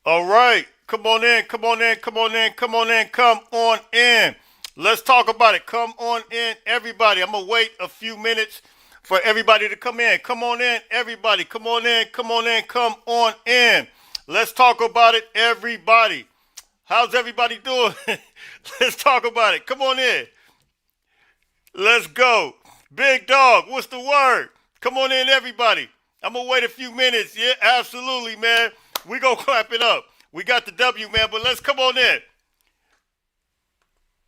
All right. Come on in. Come on in. Come on in. Come on in. Come on in. Let's talk about it. Come on in, everybody. I'm going to wait a few minutes for everybody to come in. Come on in, everybody. Come on in. Come on in. Come on in. Let's talk about it, everybody. How's everybody doing? Let's talk about it. Come on in. Let's go. Big dog, what's the word? Come on in, everybody. I'm going to wait a few minutes. Yeah, absolutely, man. We going to clap it up. We got the W, man, but let's come on in.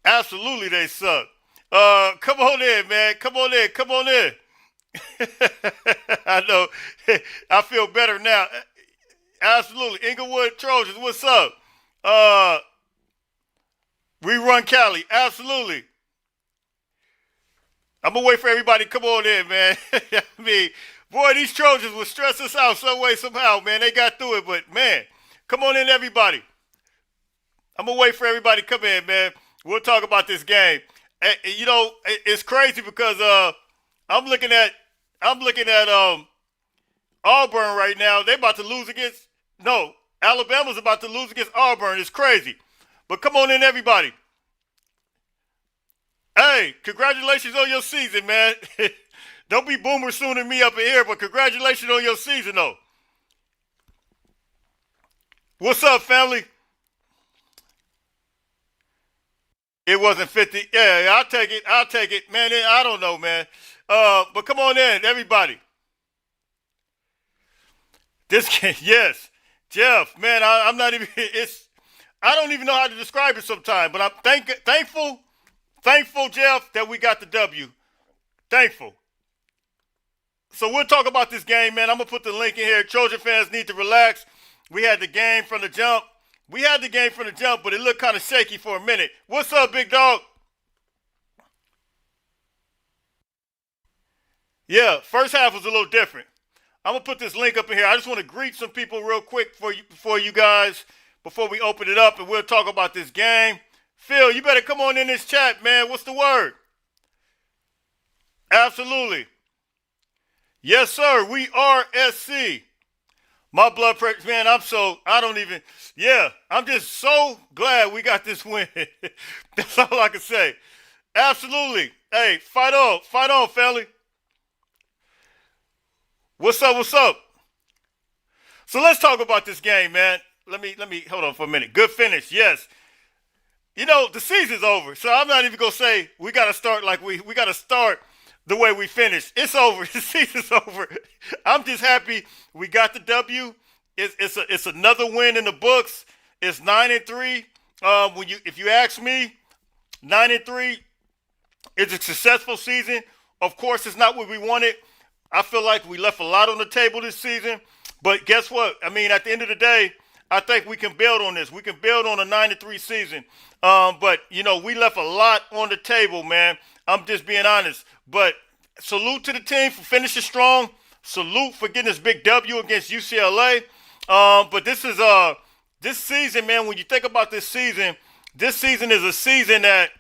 Absolutely, they suck. Come on in, man. Come on in. Come on in. I know. I feel better now. Absolutely. Inglewood Trojans, what's up? Uh, Rerun Cali, absolutely. I'm gonna wait for everybody to come on in, man. I mean, boy, these Trojans will stress us out some way, somehow, man. They got through it, but man, come on in, everybody. I'm gonna wait for everybody to come in, man. We'll talk about this game. You know, it's crazy because I'm looking at I'm looking at Auburn right now. They about to lose against no Alabama's about to lose against Auburn. It's crazy, but come on in, everybody. Hey, congratulations on your season, man. Don't be boomer sooner me up in here, but congratulations on your season, though. What's up, family? It wasn't 50. Yeah, I'll take it. I'll take it, man. I don't know, man. But come on in, everybody. This game, yes, Jeff, man. I'm not even. It's. I don't even know how to describe it sometimes, but I'm thankful, Jeff, that we got the W. Thankful. So we'll talk about this game, man. I'm gonna put the link in here. Trojan fans need to relax. We had the game from the jump. We had the game from the jump, but it looked kind of shaky for a minute. What's up, big dog? Yeah, first half was a little different. I'm gonna put this link up in here. I just want to greet some people real quick for you guys before we open it up, and we'll talk about this game. Phil, you better come on in this chat, man. What's the word? Absolutely. Yes, sir. We are SC. My blood pressure, man. I don't even. Yeah, I'm just so glad we got this win. That's all I can say. Absolutely. Hey, fight on, family. What's up? What's up? So let's talk about this game, man. Let me hold on for a minute. Good finish, yes. You know the season's over, so I'm not even gonna say we gotta start like we gotta start the way we finished. It's over. The season's over. I'm just happy we got the W. It's another win in the books. It's 9-3. When you if you ask me, 9-3 is a successful season. Of course, it's not what we wanted. I feel like we left a lot on the table this season. But guess what? I mean, at the end of the day, I think we can build on this. We can build on a 9-3 season. But you know, we left a lot on the table, man. I'm just being honest. But salute to the team for finishing strong. Salute for getting this big W against UCLA. But this season, man. When you think about this season is a season that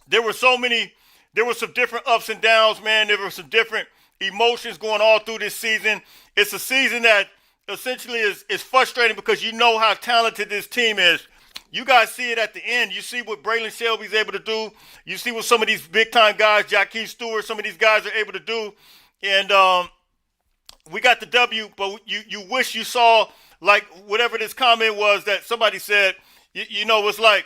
there were so many. There were some different ups and downs, man. There were some different emotions going all through this season. It's a season that essentially is frustrating because you know how talented this team is. You guys see it at the end. You see what Braylon Shelby's able to do. You see what some of these big time guys, Jackie Stewart, some of these guys are able to do. And we got the W, but you wish you saw like whatever this comment was that somebody said. You know, it's like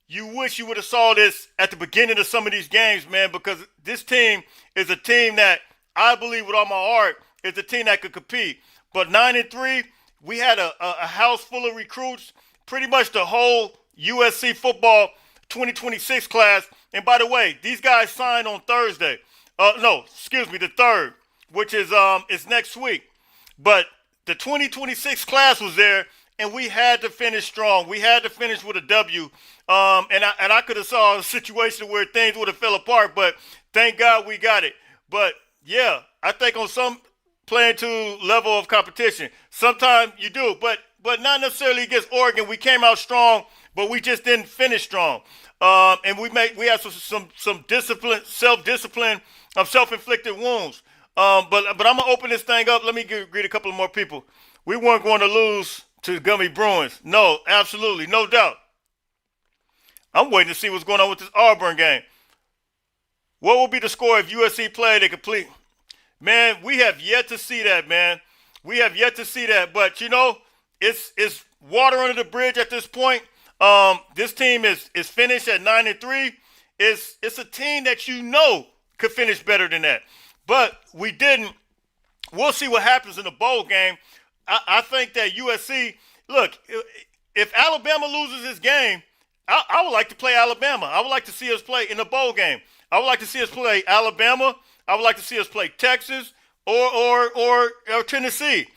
you wish you would have saw this at the beginning of some of these games, man, because this team is a team that I believe with all my heart is a team that could compete. But 9-3, we had a house full of recruits, pretty much the whole USC football 2026 class. And by the way, these guys signed on Thursday. No, excuse me, the third, which is next week. But the 2026 class was there, and we had to finish strong. We had to finish with a W. And I could have saw a situation where things would have fell apart, but thank God we got it. But yeah, I think on some playing to level of competition, sometimes you do, but not necessarily against Oregon. We came out strong, but we just didn't finish strong. And we had some discipline, self-discipline, self-inflicted wounds. But I'm gonna open this thing up. Let me greet a couple of more people. We weren't going to lose to the Gummy Bruins. No, absolutely, no doubt. I'm waiting to see what's going on with this Auburn game. What will be the score if USC played a complete? Man, we have yet to see that, man. We have yet to see that. But, it's water under the bridge at this point. This team is finished at 9-3. It's a team that could finish better than that. But we didn't. We'll see what happens in the bowl game. I think that USC, look, if Alabama loses this game, I would like to play Alabama. I would like to see us play in the bowl game. I would like to see us play Alabama. I would like to see us play Texas or Tennessee.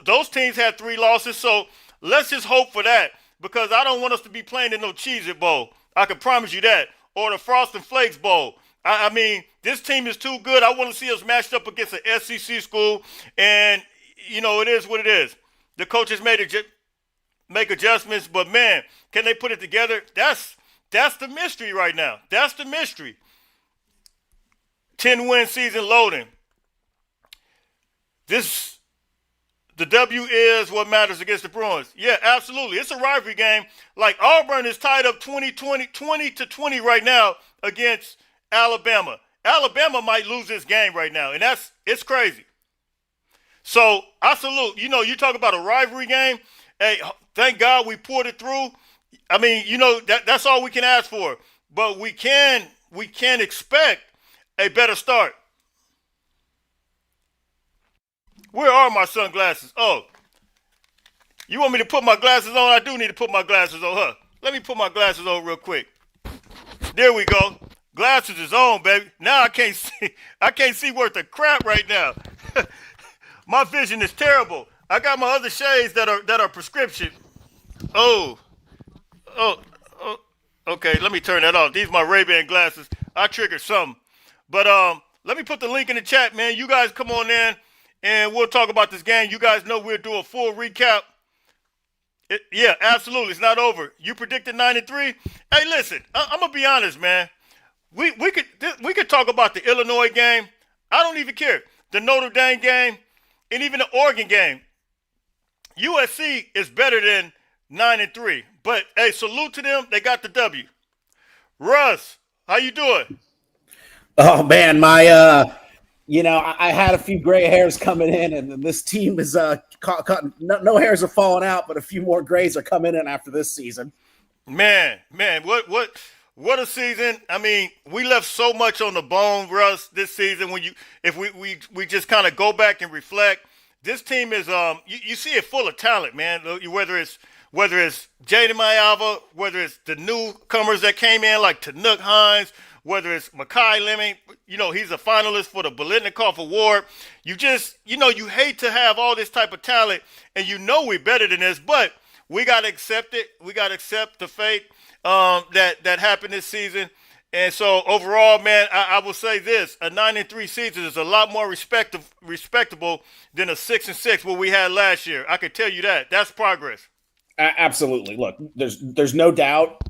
Those teams had 3 losses, so let's just hope for that, because I don't want us to be playing in no Cheez-It Bowl. I can promise you that. Or the Frosted Flakes Bowl. I mean, this team is too good. I want to see us matched up against an SEC school, and, it is what it is. The coaches make adjustments, but, man, can they put it together? That's the mystery right now. That's the mystery. 10-win season loading. The W is what matters against the Bruins. Yeah, absolutely. It's a rivalry game. Like, Auburn is tied up 20-20 right now against Alabama. Alabama might lose this game right now, and it's crazy. So I salute. You talk about a rivalry game. Hey, thank God we pulled it through. I mean, that's all we can ask for. But we can expect a better start. Where are my sunglasses? Oh, you want me to put my glasses on? I do need to put my glasses on, huh? Let me put my glasses on real quick. There we go. Glasses is on, baby. Now I can't see. I can't see worth a crap right now. My vision is terrible. I got my other shades that are prescription. Oh. Okay, let me turn that off. These are my Ray-Ban glasses. I triggered something. But let me put the link in the chat, man. You guys come on in, and we'll talk about this game. You guys know we'll do a full recap. Yeah, absolutely. It's not over. You predicted 9-3. Hey, listen, I'm gonna be honest, man. We could talk about the Illinois game. I don't even care. The Notre Dame game, and even the Oregon game. USC is better than 9-3. But hey, salute to them. They got the W. Russ, how you doing? Oh man, I had a few gray hairs coming in, and this team is no hairs are falling out, but a few more grays are coming in after this season. Man, what a season! I mean, we left so much on the bone, Russ, this season. If we just kind of go back and reflect, this team is you see it full of talent, man. Whether it's Jaden Mayava, whether it's the newcomers that came in like Tanuk Hines, whether it's Makai Leming, he's a finalist for the Biletnikoff Award. You just, you hate to have all this type of talent, and we're better than this, but we got to accept it. We got to accept the fate that happened this season. And so overall, man, I will say this: a 9-3 season is a lot more respectable than a 6-6 what we had last year. I can tell you that. That's progress. Absolutely. Look, there's no doubt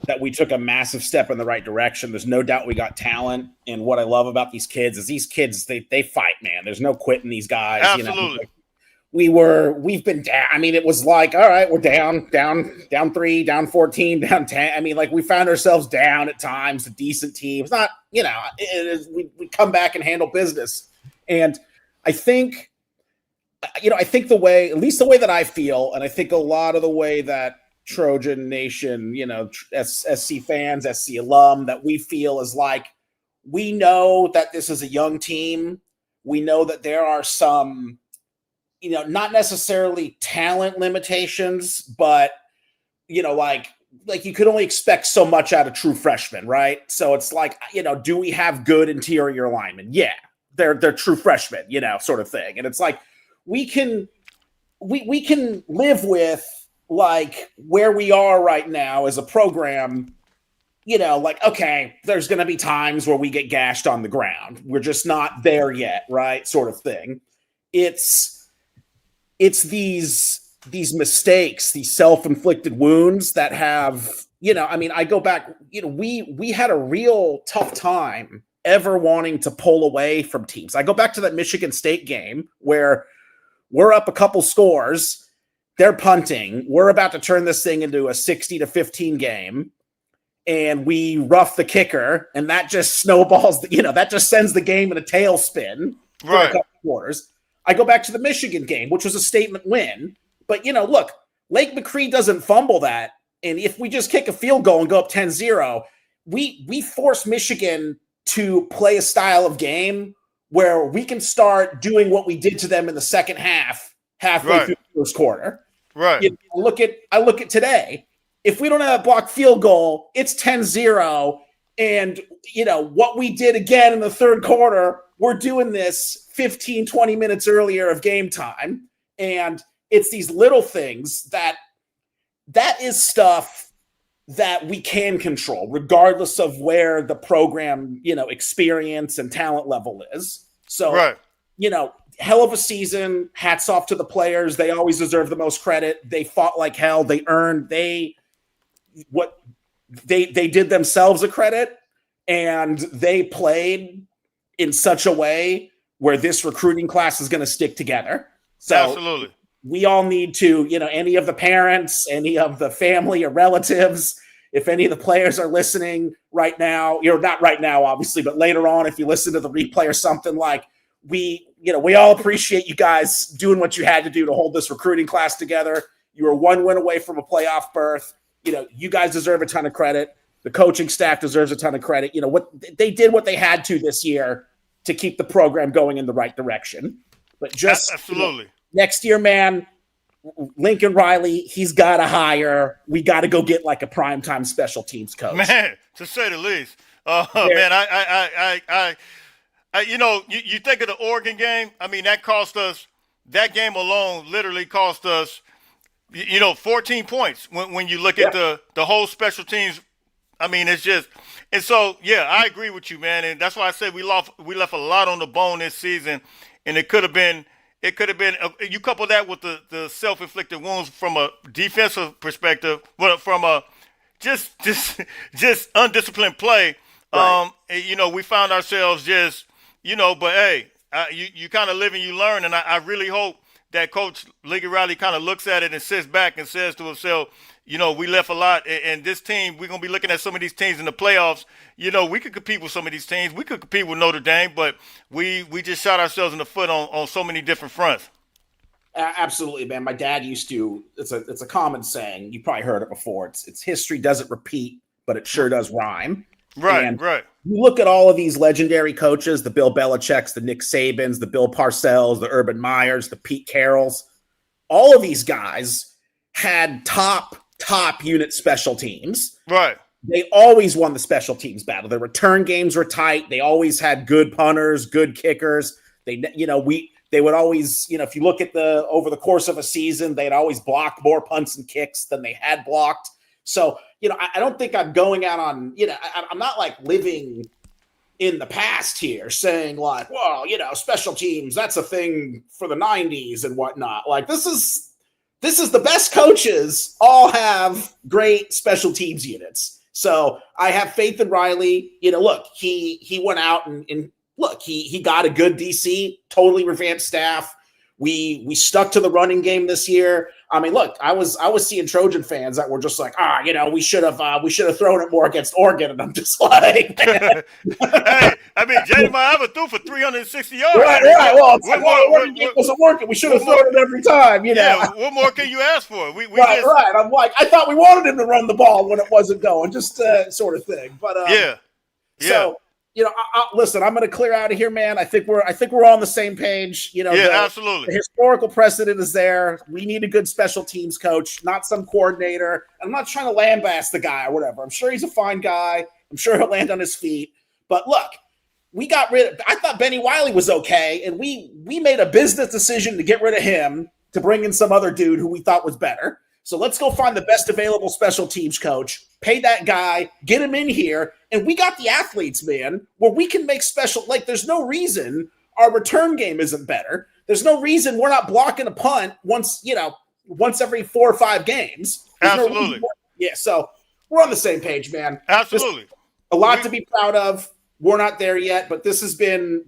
that we took a massive step in the right direction. There's no doubt we got talent. And what I love about these kids is they fight, man. There's no quitting these guys. Absolutely. We've been down. I mean, it was like, all right, we're down 3, down 14, down 10. I mean, like, we found ourselves down at times, a decent team. It's not, we come back and handle business. And I think the way, at least the way that I feel, and I think a lot of the way that Trojan Nation, SC fans, SC alum, that we feel is like, we know that this is a young team. We know that there are some, not necessarily talent limitations, but, like you could only expect so much out of true freshmen, right? So it's like, do we have good interior linemen? Yeah, they're true freshmen, sort of thing. And it's like, we can live with, like, where we are right now as a program, like, okay, there's going to be times where we get gashed on the ground. We're just not there yet, right? Sort of thing. It's these mistakes, these self-inflicted wounds that have, I go back, we had a real tough time ever wanting to pull away from teams. I go back to that Michigan State game where we're up a couple scores they're punting. We're about to turn this thing into a 60-15 game. And we rough the kicker, and that just snowballs, that just sends the game in a tailspin for a couple quarters. I go back to the Michigan game, which was a statement win. But, look, Lake McCree doesn't fumble that. And if we just kick a field goal and go up 10-0, we force Michigan to play a style of game where we can start doing what we did to them in the second half, halfway through the first quarter. Right. I look at today. If we don't have a blocked field goal, it's 10-0. And, what we did again in the third quarter, we're doing this 15, 20 minutes earlier of game time. And it's these little things that is stuff that we can control, regardless of where the program, experience and talent level is. So, hell of a season. Hats off to the players. They always deserve the most credit. They fought like hell. They did themselves a credit, and they played in such a way where this recruiting class is going to stick together. So absolutely, we all need to, any of the parents, any of the family or relatives, if any of the players are listening right now, not right now, obviously, but later on, if you listen to the replay or something, like we all appreciate you guys doing what you had to do to hold this recruiting class together. You were one win away from a playoff berth. You guys deserve a ton of credit. The coaching staff deserves a ton of credit. What they did what they had to this year to keep the program going in the right direction. But just absolutely next year, man, Lincoln Riley, he's got to hire. We got to go get like a primetime special teams coach. Man, to say the least. Man, you think of the Oregon game. I mean, that cost us. That game alone literally cost us 14 points when you look at the whole special teams. I mean, it's just – and so, yeah, I agree with you, man. And that's why I said we left a lot on the bone this season, and it could have been you couple that with the self-inflicted wounds from a defensive perspective, from a just undisciplined play. Right. We found ourselves just, but hey, you kind of live and you learn, and I really hope that Coach Lincoln Riley kind of looks at it and sits back and says to himself, we left a lot, and this team, we're going to be looking at some of these teams in the playoffs. We could compete with some of these teams. We could compete with Notre Dame, but we just shot ourselves in the foot on so many different fronts. Absolutely, man. My dad used to, it's a common saying. You probably heard it before. It's history doesn't repeat, but it sure does rhyme. Right. You look at all of these legendary coaches, the Bill Belichick's, the Nick Sabans, the Bill Parcells, the Urban Meyers, the Pete Carrolls. All of these guys had top unit special teams. Right. They always won the special teams battle. Their return games were tight. They always had good punters, good kickers. They would always, if you look at over the course of a season, they'd always block more punts and kicks than they had blocked. So, I don't think I'm going out on, I'm not like living in the past here saying like, well, special teams, that's a thing for the 90s and whatnot. Like this is the best coaches all have great special teams units. So I have faith in Riley. Look, he went out and look, he got a good DC, totally revamped staff. We stuck to the running game this year. I mean, look, I was seeing Trojan fans that were just like, we should have thrown it more against Oregon, and I'm just like, hey, I mean, Jaden Maiava threw for 360 yards. Right. Well, it wasn't working. We should have thrown it every time. Yeah, what more can you ask for? Right. I'm like, I thought we wanted him to run the ball when it wasn't going, just sort of thing. But yeah. So. Listen, I'm going to clear out of here, man. I think we're all on the same page. Absolutely. The historical precedent is there. We need a good special teams coach, not some coordinator. I'm not trying to lambast the guy or whatever. I'm sure he's a fine guy. I'm sure he'll land on his feet. But look, I thought Benny Wiley was okay, and we made a business decision to get rid of him to bring in some other dude who we thought was better. So let's go find the best available special teams coach, pay that guy, get him in here, and we got the athletes, man, where we can make there's no reason our return game isn't better. There's no reason we're not blocking a punt once every 4 or 5 games. Absolutely. So we're on the same page, man. Absolutely. Just a lot to be proud of. we're not there yet, but this has been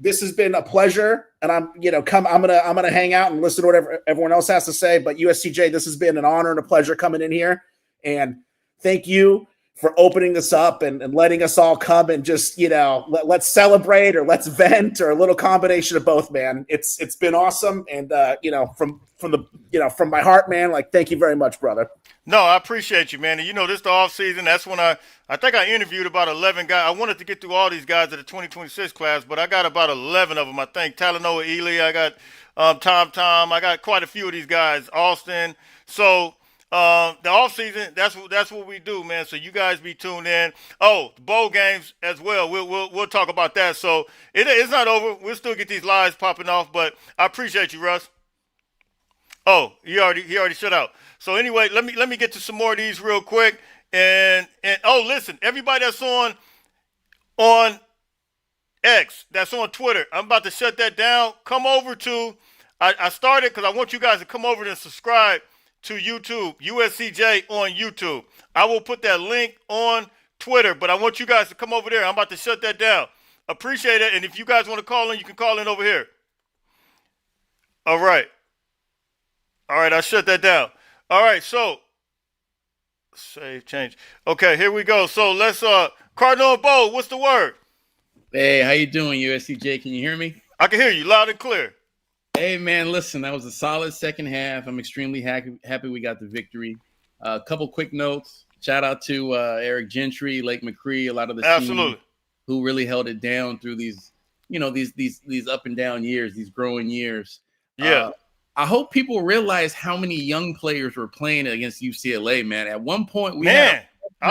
a pleasure, and I'm gonna hang out and listen to whatever everyone else has to say. But USCJ, this has been an honor and a pleasure coming in here, and thank you for opening this up and letting us all come and just let's celebrate or let's vent or a little combination of both, man. It's been awesome, and from my heart, man, like, thank you very much, brother. No, I appreciate you, man. And this the off season. That's when I think I interviewed about 11 guys. I wanted to get through all these guys at the 2026 class, but I got about 11 of them. I think Talanoa Ely, I got Tom. I got quite a few of these guys. Austin. So the off season, that's what we do, man. So you guys be tuned in. Oh, the bowl games as well. We'll talk about that. So it's not over. We'll still get these lives popping off, but I appreciate you, Russ. Oh, he already shut out. So anyway, let me get to some more of these real quick. And oh, listen, everybody that's on X, that's on Twitter, I'm about to shut that down. Come over to I started because I want you guys to come over and subscribe to YouTube, USCJ on YouTube. I will put that link on Twitter, but I want you guys to come over there. I'm about to shut that down. Appreciate it. And if you guys want to call in, you can call in over here. All right, I shut that down. All right, so save change. Okay, here we go. So let's Cardinal and Bo, what's the word? Hey, how you doing, USCJ? Can you hear me? I can hear you loud and clear. Hey, man, listen, that was a solid second half. I'm extremely happy we got the victory. A couple quick notes. Shout out to Eric Gentry, Lake McCree, a lot of the team who really held it down through these up and down years, these growing years. Yeah. I hope people realize how many young players were playing against UCLA, man. At one point, I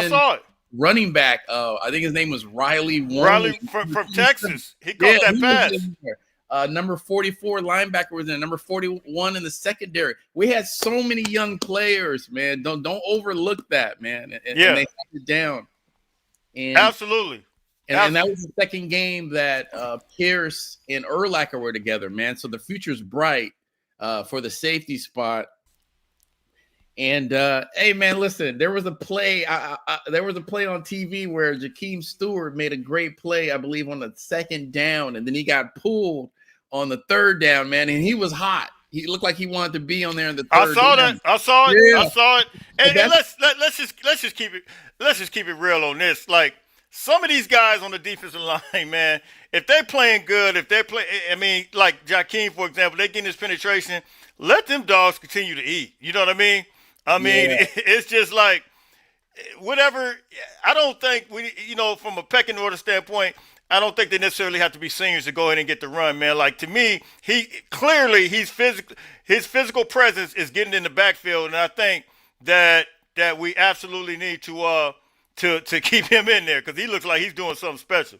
saw it. Running back, I think his name was Riley Warren. Riley from Texas. He caught that pass. Number 44 linebacker was in. Number 41 in the secondary. We had so many young players, man. Don't overlook that, man. And they had it down. And, Absolutely. And that was the second game that Pierce and Urlacher were together, man. So the future's bright. For the safety spot. And hey, man, listen, there was a play. There was a play on TV where Jakeem Stewart made a great play, I believe, on the second down, and then he got pulled on the third down, man, and he was hot. He looked like he wanted to be on there in the third. I saw it. Yeah. I saw it. And let's just keep it real on this. Like, some of these guys on the defensive line, man, if they're playing good, like Jakeem, for example, they getting this penetration, let them dogs continue to eat. You know what I mean? It's just like, whatever. I don't think from a pecking order standpoint, I don't think they necessarily have to be seniors to go in and get the run, man. Like, to me, his physical presence is getting in the backfield, and I think that we absolutely need to keep him in there because he looks like he's doing something special.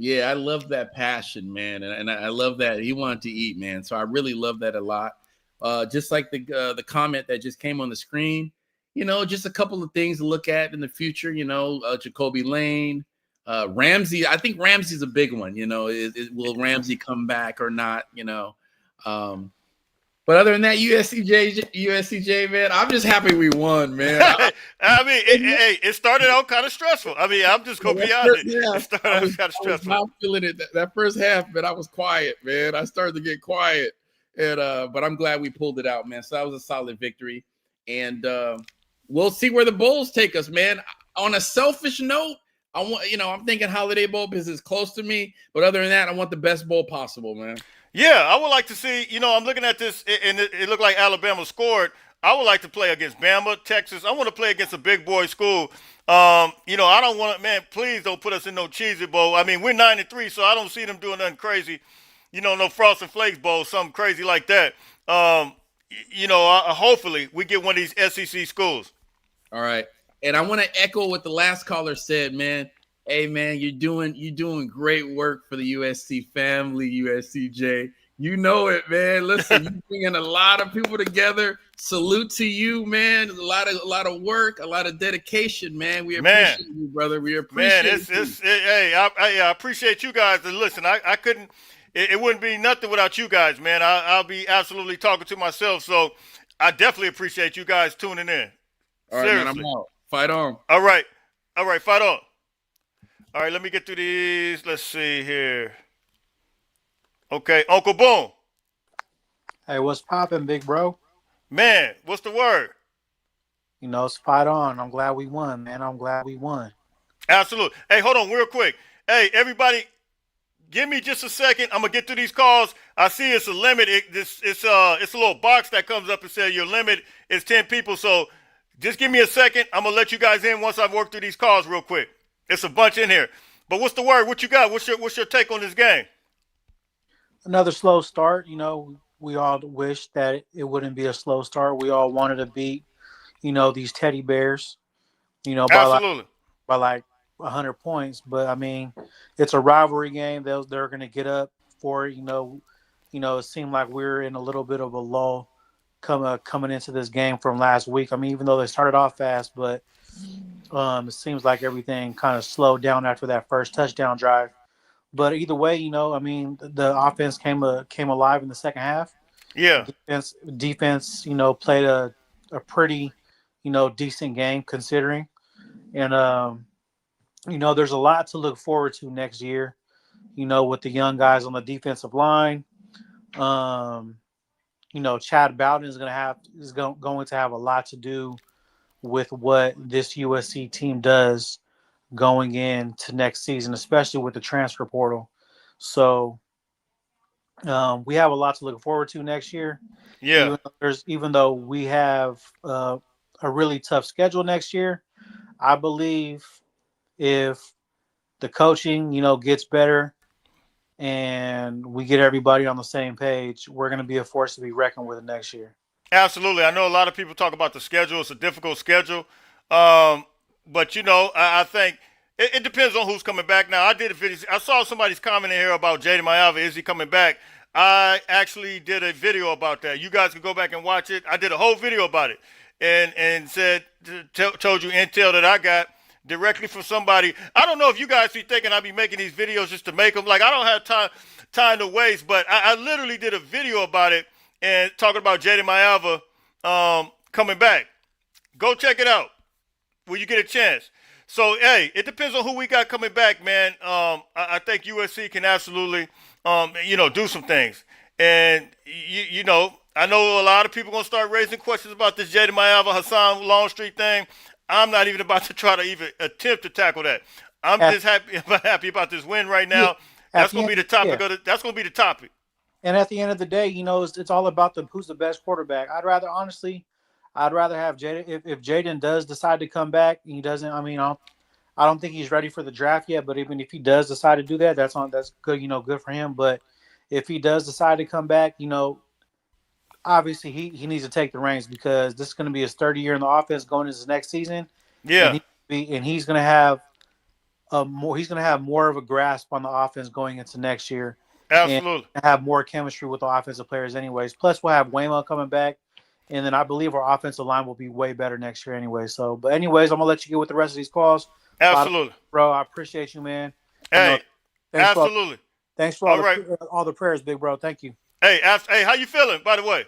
Yeah, I love that passion, man, and I love that he wanted to eat, man. So I really love that a lot. Just like the comment that just came on the screen, just a couple of things to look at in the future. Jacoby Lane, Ramsey. I think Ramsey's a big one. Will Ramsey come back or not? But other than that, USCJ, man, I'm just happy we won, man. It started out kind of stressful. I'm just gonna be honest. It started out kind of stressful. I was not feeling it. That first half, man, I was quiet, man. I started to get quiet, and but I'm glad we pulled it out, man. So that was a solid victory, and we'll see where the Bulls take us, man. On a selfish note, I'm thinking Holiday Bowl because it's close to me. But other than that, I want the best bowl possible, man. Yeah, I would like to see, I'm looking at this, and it looked like Alabama scored. I would like to play against Bama, Texas. I want to play against a big boy school. I don't want to, man, please don't put us in no cheesy bowl. We're 9-3, so I don't see them doing nothing crazy. No Frost and Flakes bowl, something crazy like that. Hopefully we get one of these SEC schools. All right. And I want to echo what the last caller said, man. Hey, man, you're doing great work for the USC family, USCJ. You know it, man. Listen, you're bringing a lot of people together. Salute to you, man. A lot of work, a lot of dedication, man. We appreciate you, brother. We appreciate you. Hey, I appreciate you guys. And listen, I couldn't. It wouldn't be nothing without you guys, man. I'll be absolutely talking to myself. So I definitely appreciate you guys tuning in. All right, man, I'm out. Fight on. All right, fight on. All right, let me get through these. Let's see here. Okay, Uncle Boom. Hey, what's poppin', big bro? Man, what's the word? You know, spot on. I'm glad we won, man. I'm glad we won. Absolutely. Hey, hold on real quick. Hey, everybody, give me just a second. I'm gonna get through these calls. I see it's a limit. It's a little box that comes up and says your limit is 10 people. So just give me a second. I'm gonna let you guys in once I've worked through these calls real quick. It's a bunch in here. But what's the word? What you got? What's your take on this game? Another slow start. You know, we all wish that it wouldn't be a slow start. We all wanted to beat, these teddy bears, by like Absolutely. 100 points. But I mean, it's a rivalry game. They're going to get up for it. It seemed like we are in a little bit of a lull coming into this game from last week. I mean, even though they started off fast, but it seems like everything kind of slowed down after that first touchdown drive. But either way, I mean, the offense came alive in the second half. Yeah. Defense, played a pretty, decent game considering. And there's a lot to look forward to next year. With the young guys on the defensive line. Chad Bowden is going to have a lot to do with what this USC team does going into next season, especially with the transfer portal. So we have a lot to look forward to next year. Yeah. Even though we have a really tough schedule next year, I believe if the coaching, gets better and we get everybody on the same page, we're going to be a force to be reckoned with next year. Absolutely. I know a lot of people talk about the schedule. It's a difficult schedule. But, I think it depends on who's coming back. Now, I did a video. I saw somebody's commenting here about Jaden Mayava. Is he coming back? I actually did a video about that. You guys can go back and watch it. I did a whole video about it and told you intel that I got directly from somebody. I don't know if you guys be thinking I'd be making these videos just to make them. Like, I don't have time to waste, but I literally did a video about it and talking about Jaden Mayava coming back. Go check it out when you get a chance. So, hey, it depends on who we got coming back, man. I think USC can absolutely, do some things. And, I know a lot of people going to start raising questions about this Jaden Mayava, Hassan Longstreet thing. I'm not even about to try to even attempt to tackle that. I'm just happy about this win right now. That's going to be the topic. That's going to be the topic. And at the end of the day, it's all about who's the best quarterback. I'd rather have Jaden. If Jaden does decide to come back, he doesn't. I mean, I don't think he's ready for the draft yet. But even if he does decide to do that, that's good. Good for him. But if he does decide to come back, obviously he needs to take the reins because this is going to be his third year in the offense going into his next season. Yeah, and he's going to have more of a grasp on the offense going into next year. Absolutely. And have more chemistry with the offensive players anyways. Plus, we'll have Waymo coming back. And then I believe our offensive line will be way better next year anyway. So, but anyways, I'm going to let you get with the rest of these calls. Absolutely. Bro, I appreciate you, man. Hey, absolutely. Thanks for all the prayers, big bro. Thank you. Hey, how you feeling, by the way?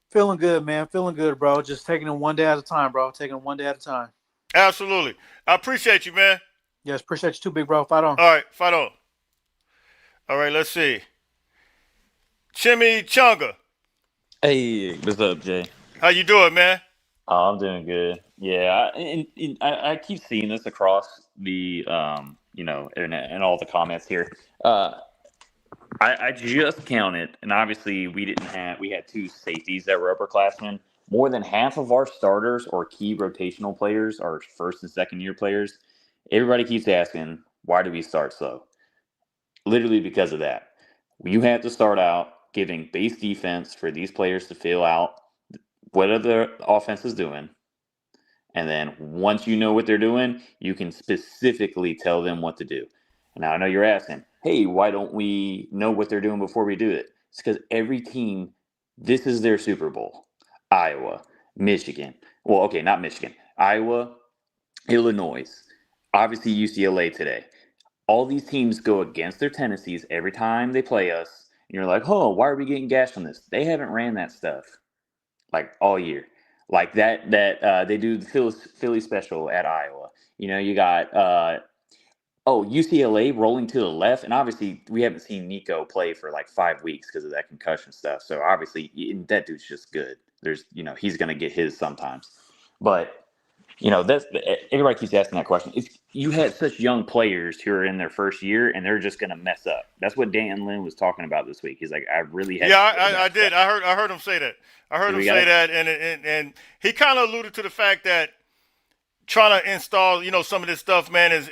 Feeling good, man. Feeling good, bro. Just taking it one day at a time, bro. Taking it one day at a time. Absolutely. I appreciate you, man. Yes, appreciate you too, big bro. Fight on. All right, fight on. All right, let's see. Chimichanga. Hey, what's up, Jay? How you doing, man? Oh, I'm doing good. Yeah, I keep seeing this across the internet and all the comments here. I just counted, and obviously we had two safeties that were upperclassmen. More than half of our starters or key rotational players are first and second year players. Everybody keeps asking, why do we start slow? Literally because of that. You have to start out giving base defense for these players to fill out what the offense is doing. And then once you know what they're doing, you can specifically tell them what to do. Now, I know you're asking, hey, why don't we know what they're doing before we do it? It's because every team, this is their Super Bowl. Iowa, Michigan. Well, okay, not Michigan. Iowa, Illinois, obviously UCLA today. All these teams go against their tendencies every time they play us. And you're like, oh, why are we getting gashed on this? They haven't ran that stuff like all year. Like that they do the Philly special at Iowa. You got Oh, UCLA rolling to the left, and obviously we haven't seen Nico play for like 5 weeks because of that concussion stuff. So obviously that dude's just good. There's, he's gonna get his sometimes, but that's everybody keeps asking that question. You had such young players who are in their first year, and they're just gonna mess up. That's what Dan Lynn was talking about this week. He's like, I really had. Yeah, I did. I heard him say that. I heard him say that, and he kind of alluded to the fact that trying to install, some of this stuff, man, is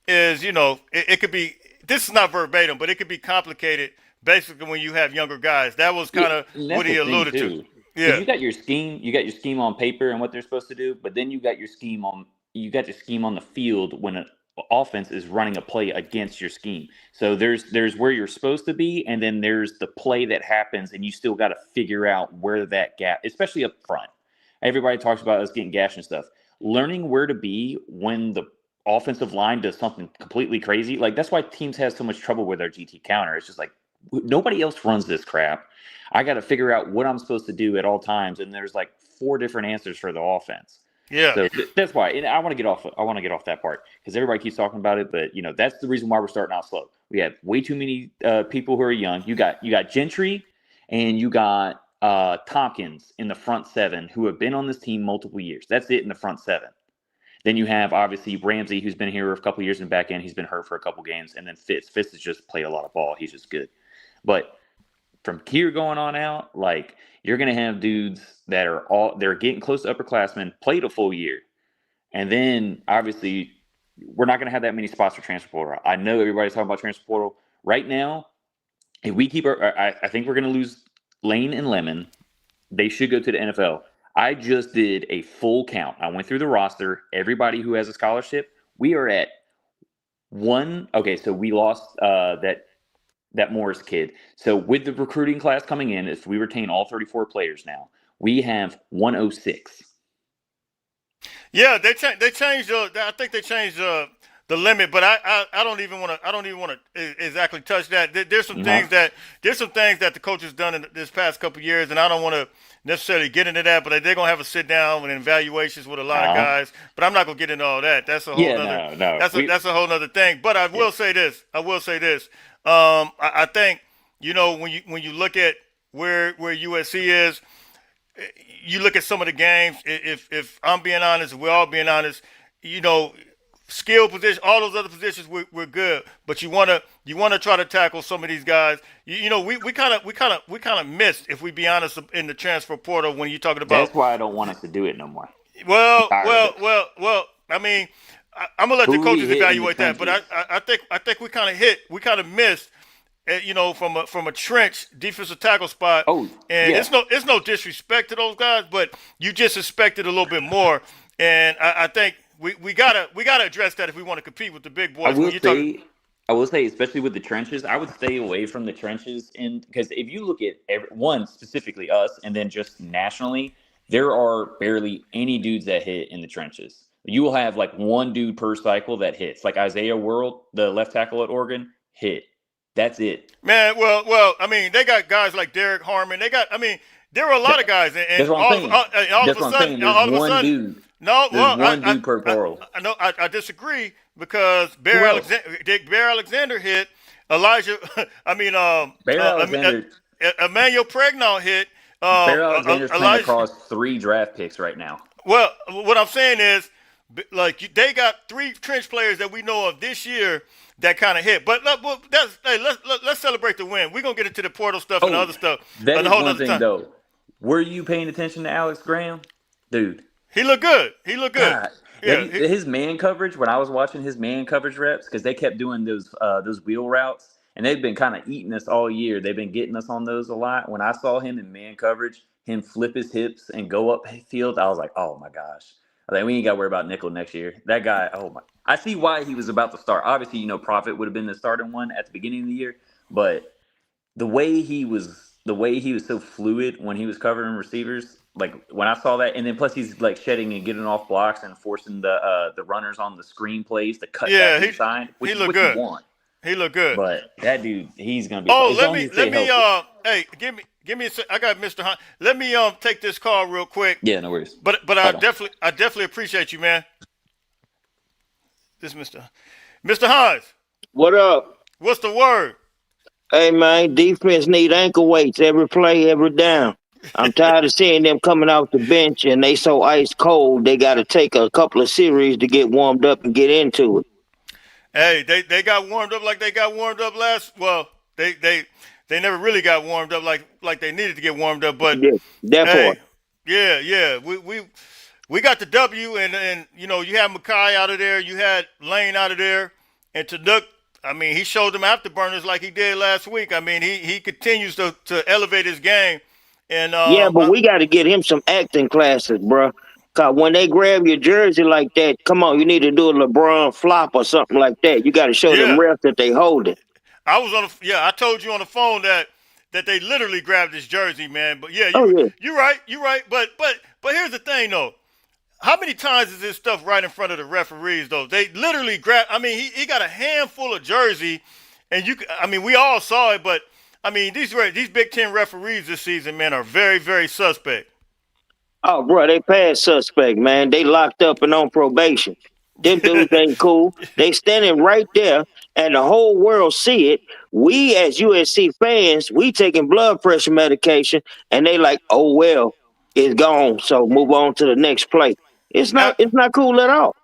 it could be. This is not verbatim, but it could be complicated. Basically, when you have younger guys, that was kind of what he alluded to. Yeah, you got your scheme on paper and what they're supposed to do, but then you got your scheme on the field when an offense is running a play against your scheme. So there's where you're supposed to be, and then there's the play that happens, and you still got to figure out where that gap, especially up front. Everybody talks about us getting gashed and stuff. Learning where to be when the offensive line does something completely crazy. Like, that's why teams have so much trouble with our GT counter. It's just like, nobody else runs this crap. I got to figure out what I'm supposed to do at all times. And there's like 4 different answers for the offense. Yeah. So that's why. And I want to get off that part because everybody keeps talking about it. But, that's the reason why we're starting out slow. We have way too many people who are young. You got Gentry and you got Tompkins in the front 7 who have been on this team multiple years. That's it in the front 7. Then you have, obviously, Ramsey, who's been here a couple years in the back end. He's been hurt for a couple games. And then Fitz. Fitz has just played a lot of ball. He's just good. But from here going on out, like, you're going to have dudes that they're getting close to upperclassmen, played a full year. And then, obviously, we're not going to have that many spots for transfer portal. I know everybody's talking about transfer portal. Right now, if we keep I think we're going to lose Lane and Lemon. They should go to the NFL. I just did a full count. I went through the roster. Everybody who has a scholarship, we are at 1. Okay, so we lost that Morris kid. So with the recruiting class coming in, if we retain all 34 players now, we have 106. Yeah, they changed. I think they changed the limit, but I don't even want to exactly touch that. There's some things that the coach has done in this past couple of years, and I don't want to necessarily get into that. But they're gonna have a sit down and evaluations with a lot of guys. But I'm not gonna get into all that. That's a whole other. That's a whole other thing. But I will say this. I think when you look at where USC is, you look at some of the games. If I'm being honest, we're all being honest. Skill position, all those other positions we're good, but you want to try to tackle some of these guys. We kind of missed, if we be honest, in the transfer portal when you're talking about. That's why I don't want us to do it no more. Well. I mean, I'm gonna let the coaches evaluate that, but I think we kind of missed. From a trench defensive tackle spot. Oh, and yeah. it's no disrespect to those guys, but you just expected a little bit more. And I think we gotta address that if we want to compete with the big boys. I will say, especially with the trenches, I would stay away from the trenches, because if you look at everyone, specifically us, and then just nationally, there are barely any dudes that hit in the trenches. You will have like one dude per cycle that hits, like Isaiah World, the left tackle at Oregon, hit. That's it. Man, well, I mean, they got guys like Derek Harmon. There were a lot of guys, and that's what I'm saying. There's one dude. No, there's one dude per portal. I disagree, because Bear Alexander hit. Elijah. Emmanuel Pregnault hit. Bear Alexander's playing across 3 draft picks right now. Well, what I'm saying is, like, they got 3 trench players that we know of this year that kind of hit. But let's celebrate the win. We're gonna get into the portal stuff and the other stuff. That is one thing, though. Were you paying attention to Alex Graham, dude? He looked good. God. Yeah, his man coverage. When I was watching his man coverage reps, because they kept doing those wheel routes, and they've been kind of eating us all year. They've been getting us on those a lot. When I saw him in man coverage, him flip his hips and go up field, I was like, oh my gosh. I think we ain't got to worry about nickel next year. That guy, oh my! I see why he was about to start. Obviously, Prophet would have been the starting one at the beginning of the year, but the way he was so fluid when he was covering receivers, like when I saw that, and then plus he's like shedding and getting off blocks and forcing the runners on the screen plays to cut that inside, which is what you want. He looked good. But that dude, he's gonna be. Let me hey, give me a sec. I got Mr. Hunt. Let me take this call real quick. Yeah, no worries. But I definitely appreciate you, man. Mr. Hines. What up? What's the word? Hey man, defense need ankle weights every play, every down. I'm tired of seeing them coming off the bench and they so ice cold they got to take a couple of series to get warmed up and get into it. Hey, they got warmed up like they got warmed up last. Well, they never really got warmed up like they needed to get warmed up. But Yeah, that hey, part. yeah, we got the W, and you know you had Makai out of there, you had Lane out of there, and Tanuk. I mean, he showed them afterburners like he did last week. I mean, he continues to elevate his game, and Yeah, but we got to get him some acting classes, bro. Cause when they grab your jersey like that, come on, you need to do a LeBron flop or something like that. You got to show them yeah, refs that they hold it. I told you on the phone that they literally grabbed his jersey, man. But yeah, Oh yeah. you're right. But here's the thing though. How many times is this stuff right in front of the referees though? They literally grab. I mean, he got a handful of jersey, and I mean, we all saw it. But I mean, these Big Ten referees this season, man, are very, very suspect. Oh, bro, they past suspect, man. They locked up and on probation. Them dudes ain't cool. They standing right there, and the whole world see it. We as USC fans, we taking blood pressure medication, and they like, oh well, it's gone. So move on to the next play. It's not cool at all.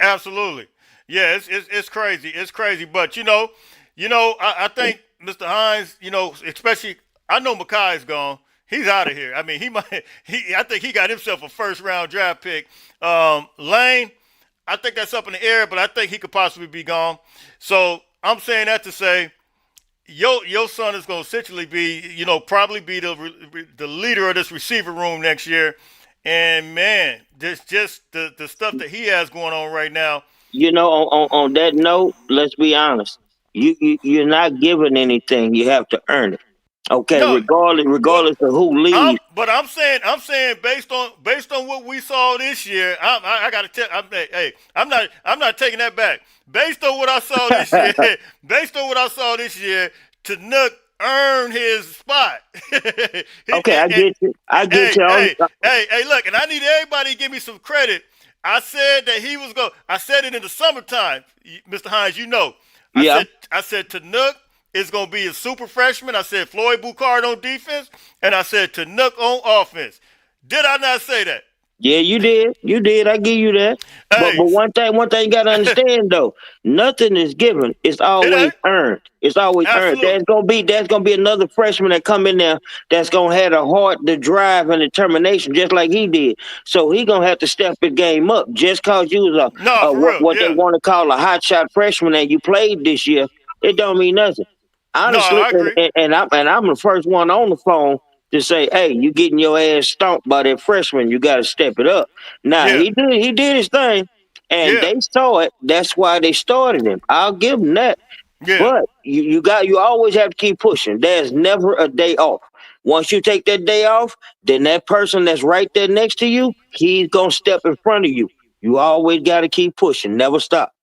Absolutely, yeah, it's crazy. It's crazy, but I think Mr. Hines, especially I know Makai's gone. He's out of here. I mean, I think he got himself a first-round draft pick. Lane, I think that's up in the air, but I think he could possibly be gone. So I'm saying that to say, your son is going to essentially be, probably be the leader of this receiver room next year. And man, just the stuff that he has going on right now. On that note, let's be honest. You're not given anything. You have to earn it. Okay, No, regardless of who leaves. I'm saying based on what we saw this year, I got to tell. I'm not taking that back. Based on what I saw this year, Tanuk earned his spot. Okay, I get you. Hey, look, and I need everybody to give me some credit. I said that he was going. I said it in the summertime, Mr. Hines. I said Tanuk is going to be a super freshman. I said Floyd Boucard on defense, and I said Tanuk on offense. Did I not say that? Yeah, you did. You did. I give you that. Hey. But one thing you got to understand though, nothing is given. It's always earned. It's always earned. Absolutely. There's gonna be another freshman that come in there that's gonna have the heart, the drive, and determination, just like he did. So he gonna have to step his game up. Just cause you was what they want to call a hot shot freshman and you played this year, it don't mean nothing. Honestly, I agree. and I'm the first one on the phone to say, hey, you getting your ass stomped by that freshman. You got to step it up. Now, he did his thing, and they saw it. That's why they started him. I'll give them that. Yeah. But you always have to keep pushing. There's never a day off. Once you take that day off, then that person that's right there next to you, he's going to step in front of you. You always got to keep pushing. Never stop.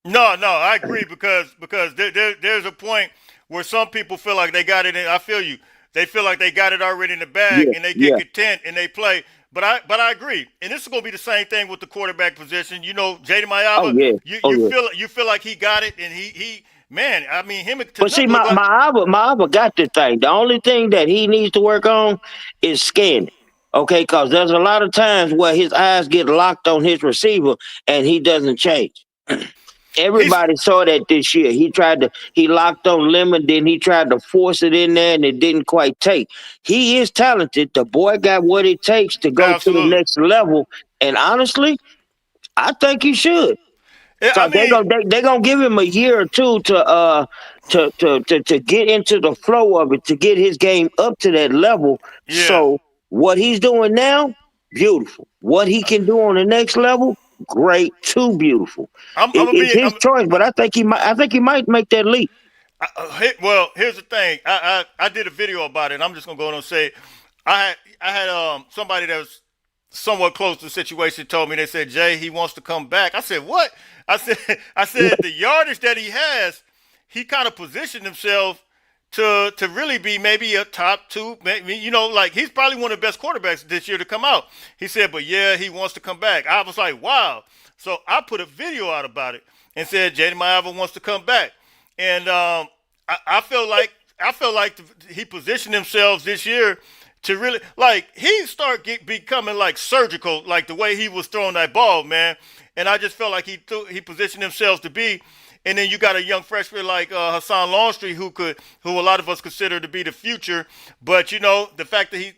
No, I agree because there's a point where some people feel like they got it in. I feel you. They feel like they got it already in the bag, and they get content and they play. But I agree, and this is going to be the same thing with the quarterback position. Jaden Mayava, you feel like he got it, and he man, I mean him. But see, Mayava got the thing. The only thing that he needs to work on is scanning. Okay, because there's a lot of times where his eyes get locked on his receiver, and he doesn't change. Everybody saw that this year. He locked on Lemon, then he tried to force it in there, and it didn't quite take. He is talented. The boy got what it takes to go to the next level. And honestly, I think he should. So they're gonna give him a year or two to get into the flow of it, to get his game up to that level. Yeah. So what he's doing now, beautiful. What he can do on the next level, great, too beautiful. It's his choice, but I think he might make that leap. Well, here's the thing. I did a video about it. I'm just gonna go on and say, I had somebody that was somewhat close to the situation told me. They said, Jay, he wants to come back. I said, what? I said the yardage that he has, he kind of positioned himself to really be maybe a top two, maybe, like he's probably one of the best quarterbacks this year to come out. He said, but yeah, he wants to come back. I was like, wow. So I put a video out about it. and said Jaden Maiava wants to come back. And I feel like he positioned himself this year to really, like, he becoming like surgical, like the way he was throwing that ball, man. And I just felt like he positioned himself to be. And then you got a young freshman like Hassan Longstreet, who a lot of us consider to be the future. But the fact that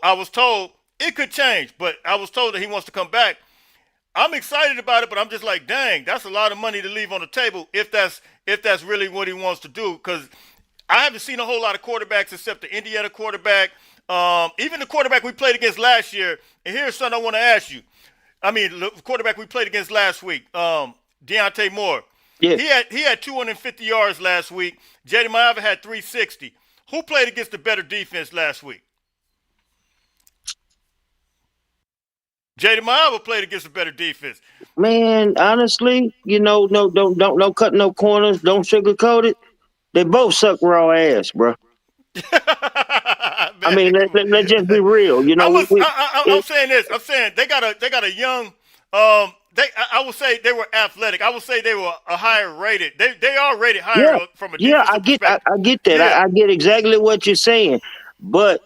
I was told it could change, but I was told that he wants to come back. I'm excited about it, but I'm just like, dang, that's a lot of money to leave on the table if that's really what he wants to do. Because I haven't seen a whole lot of quarterbacks except the Indiana quarterback, even the quarterback we played against last year. And here's something I want to ask you. I mean, the quarterback we played against last week, Deontay Moore. Yeah. He had 250 yards last week. Jaden Maiava had 360. Who played against the better defense last week? Jaden Maiava played against a better defense. Man, honestly, no cut no corners, don't sugarcoat it. They both suck raw ass, bro. I mean, let's just be real. I'm saying this. I'm saying they got a young. I would say they were athletic. I would say they were a higher rated. They are rated higher from a defensive perspective. I get that. Yeah. I get exactly what you're saying. But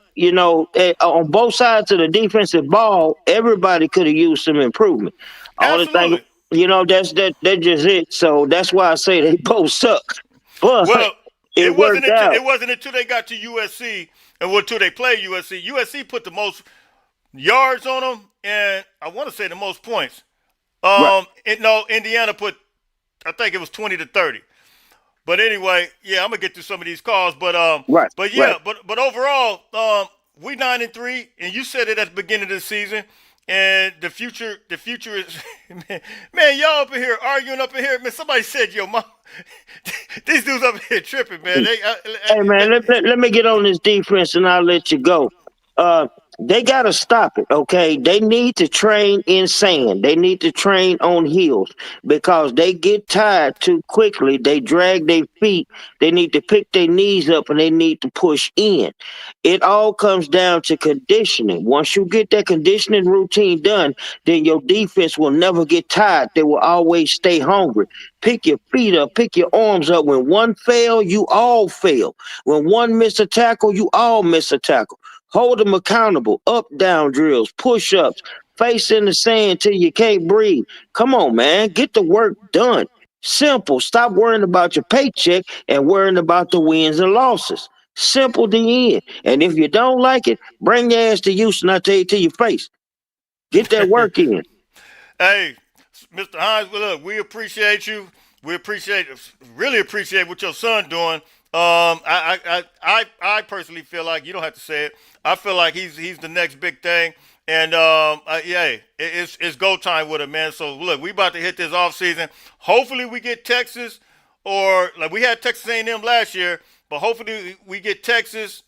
on both sides of the defensive ball, everybody could have used some improvement. All Absolutely. the things, that's just it. So that's why I say they both suck. But it wasn't until they got to USC and until they played USC. USC put the most yards on them, and I want to say the most points. Right. Indiana put, I think it was 20 to 30. But anyway, yeah, I'm gonna get through some of these calls, but right. But yeah, right. but overall, we 9-3, and you said it at the beginning of the season, and the future is, man, y'all up in here arguing up in here, man. Somebody said, yo, mom, these dudes up here tripping, man. Hey, man, let me get on this defense, and I'll let you go. They got to stop it, okay? They need to train in sand. They need to train on hills because they get tired too quickly. They drag their feet. They need to pick their knees up and they need to push in. It all comes down to conditioning. Once you get that conditioning routine done, then your defense will never get tired. They will always stay hungry. Pick your feet up, pick your arms up. When one fail, you all fail. When one miss a tackle, you all miss a tackle. Hold them accountable. Up, down drills, push-ups, face in the sand till you can't breathe. Come on, man. Get the work done. Simple. Stop worrying about your paycheck and worrying about the wins and losses. Simple to end. And if you don't like it, bring your ass to Houston. I'll tell you to your face. Get that work in. Hey, Mr. Hines, look, we appreciate you. We really appreciate what your son doing. I personally feel like, you don't have to say it, I feel like he's the next big thing, and it's go time with him, man. So look, we about to hit this off season. Hopefully we get Texas, or like we had Texas A&M last year, but hopefully we get Texas,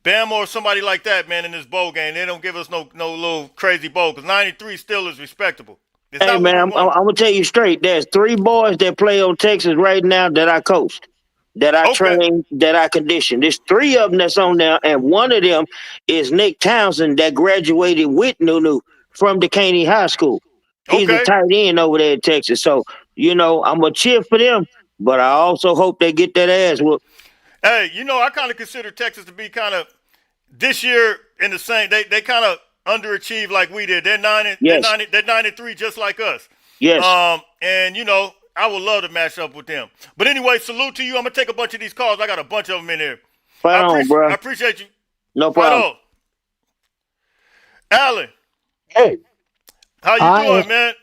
Bama, or somebody like that, man, in this bowl game. They don't give us no little crazy bowl, because 93 still is respectable. Hey man, I'm gonna tell you straight. There's 3 boys that play on Texas right now that I coached, that I trained, that I conditioned. There's 3 of them that's on there, and one of them is Nick Townsend that graduated with Nunu from Decaney High School. He's a tight end over there in Texas. So, I'm going to cheer for them, but I also hope they get that ass whooped. Hey, I kind of consider Texas to be kind of this year in the same. They kind of underachieved like we did. They're 9-3 just like us. Yes. And I would love to match up with them. But anyway, salute to you. I'm gonna take a bunch of these calls. I got a bunch of them in here. Bro. I appreciate you. No problem. Alan. Hey. How you doing, man?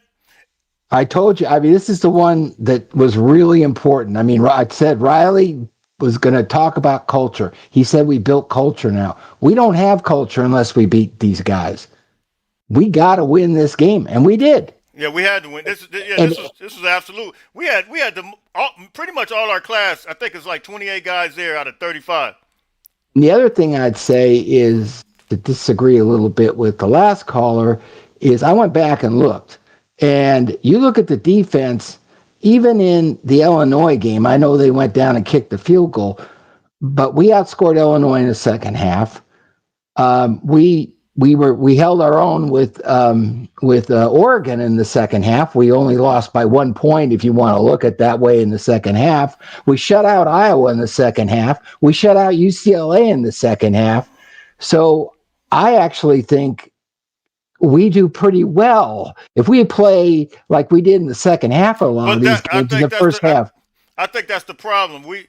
I told you. I mean, this is the one that was really important. I mean, I said Riley was going to talk about culture. He said we built culture now. We don't have culture unless we beat these guys. We got to win this game, and we did. Yeah, we had to win. This was absolute. We had pretty much all our class. I think it's like 28 guys there out of 35. The other thing I'd say is to disagree a little bit with the last caller is I went back and looked, and you look at the defense. Even in the Illinois game, I know they went down and kicked the field goal, but we outscored Illinois in the second half. We we held our own with Oregon in the second half. We only lost by 1 point, if you want to look at that way, in the second half. We shut out Iowa in the second half. We shut out UCLA in the second half. So I actually think we do pretty well if we play like we did in the second half of a lot of these games in the first half. I think that's the problem. If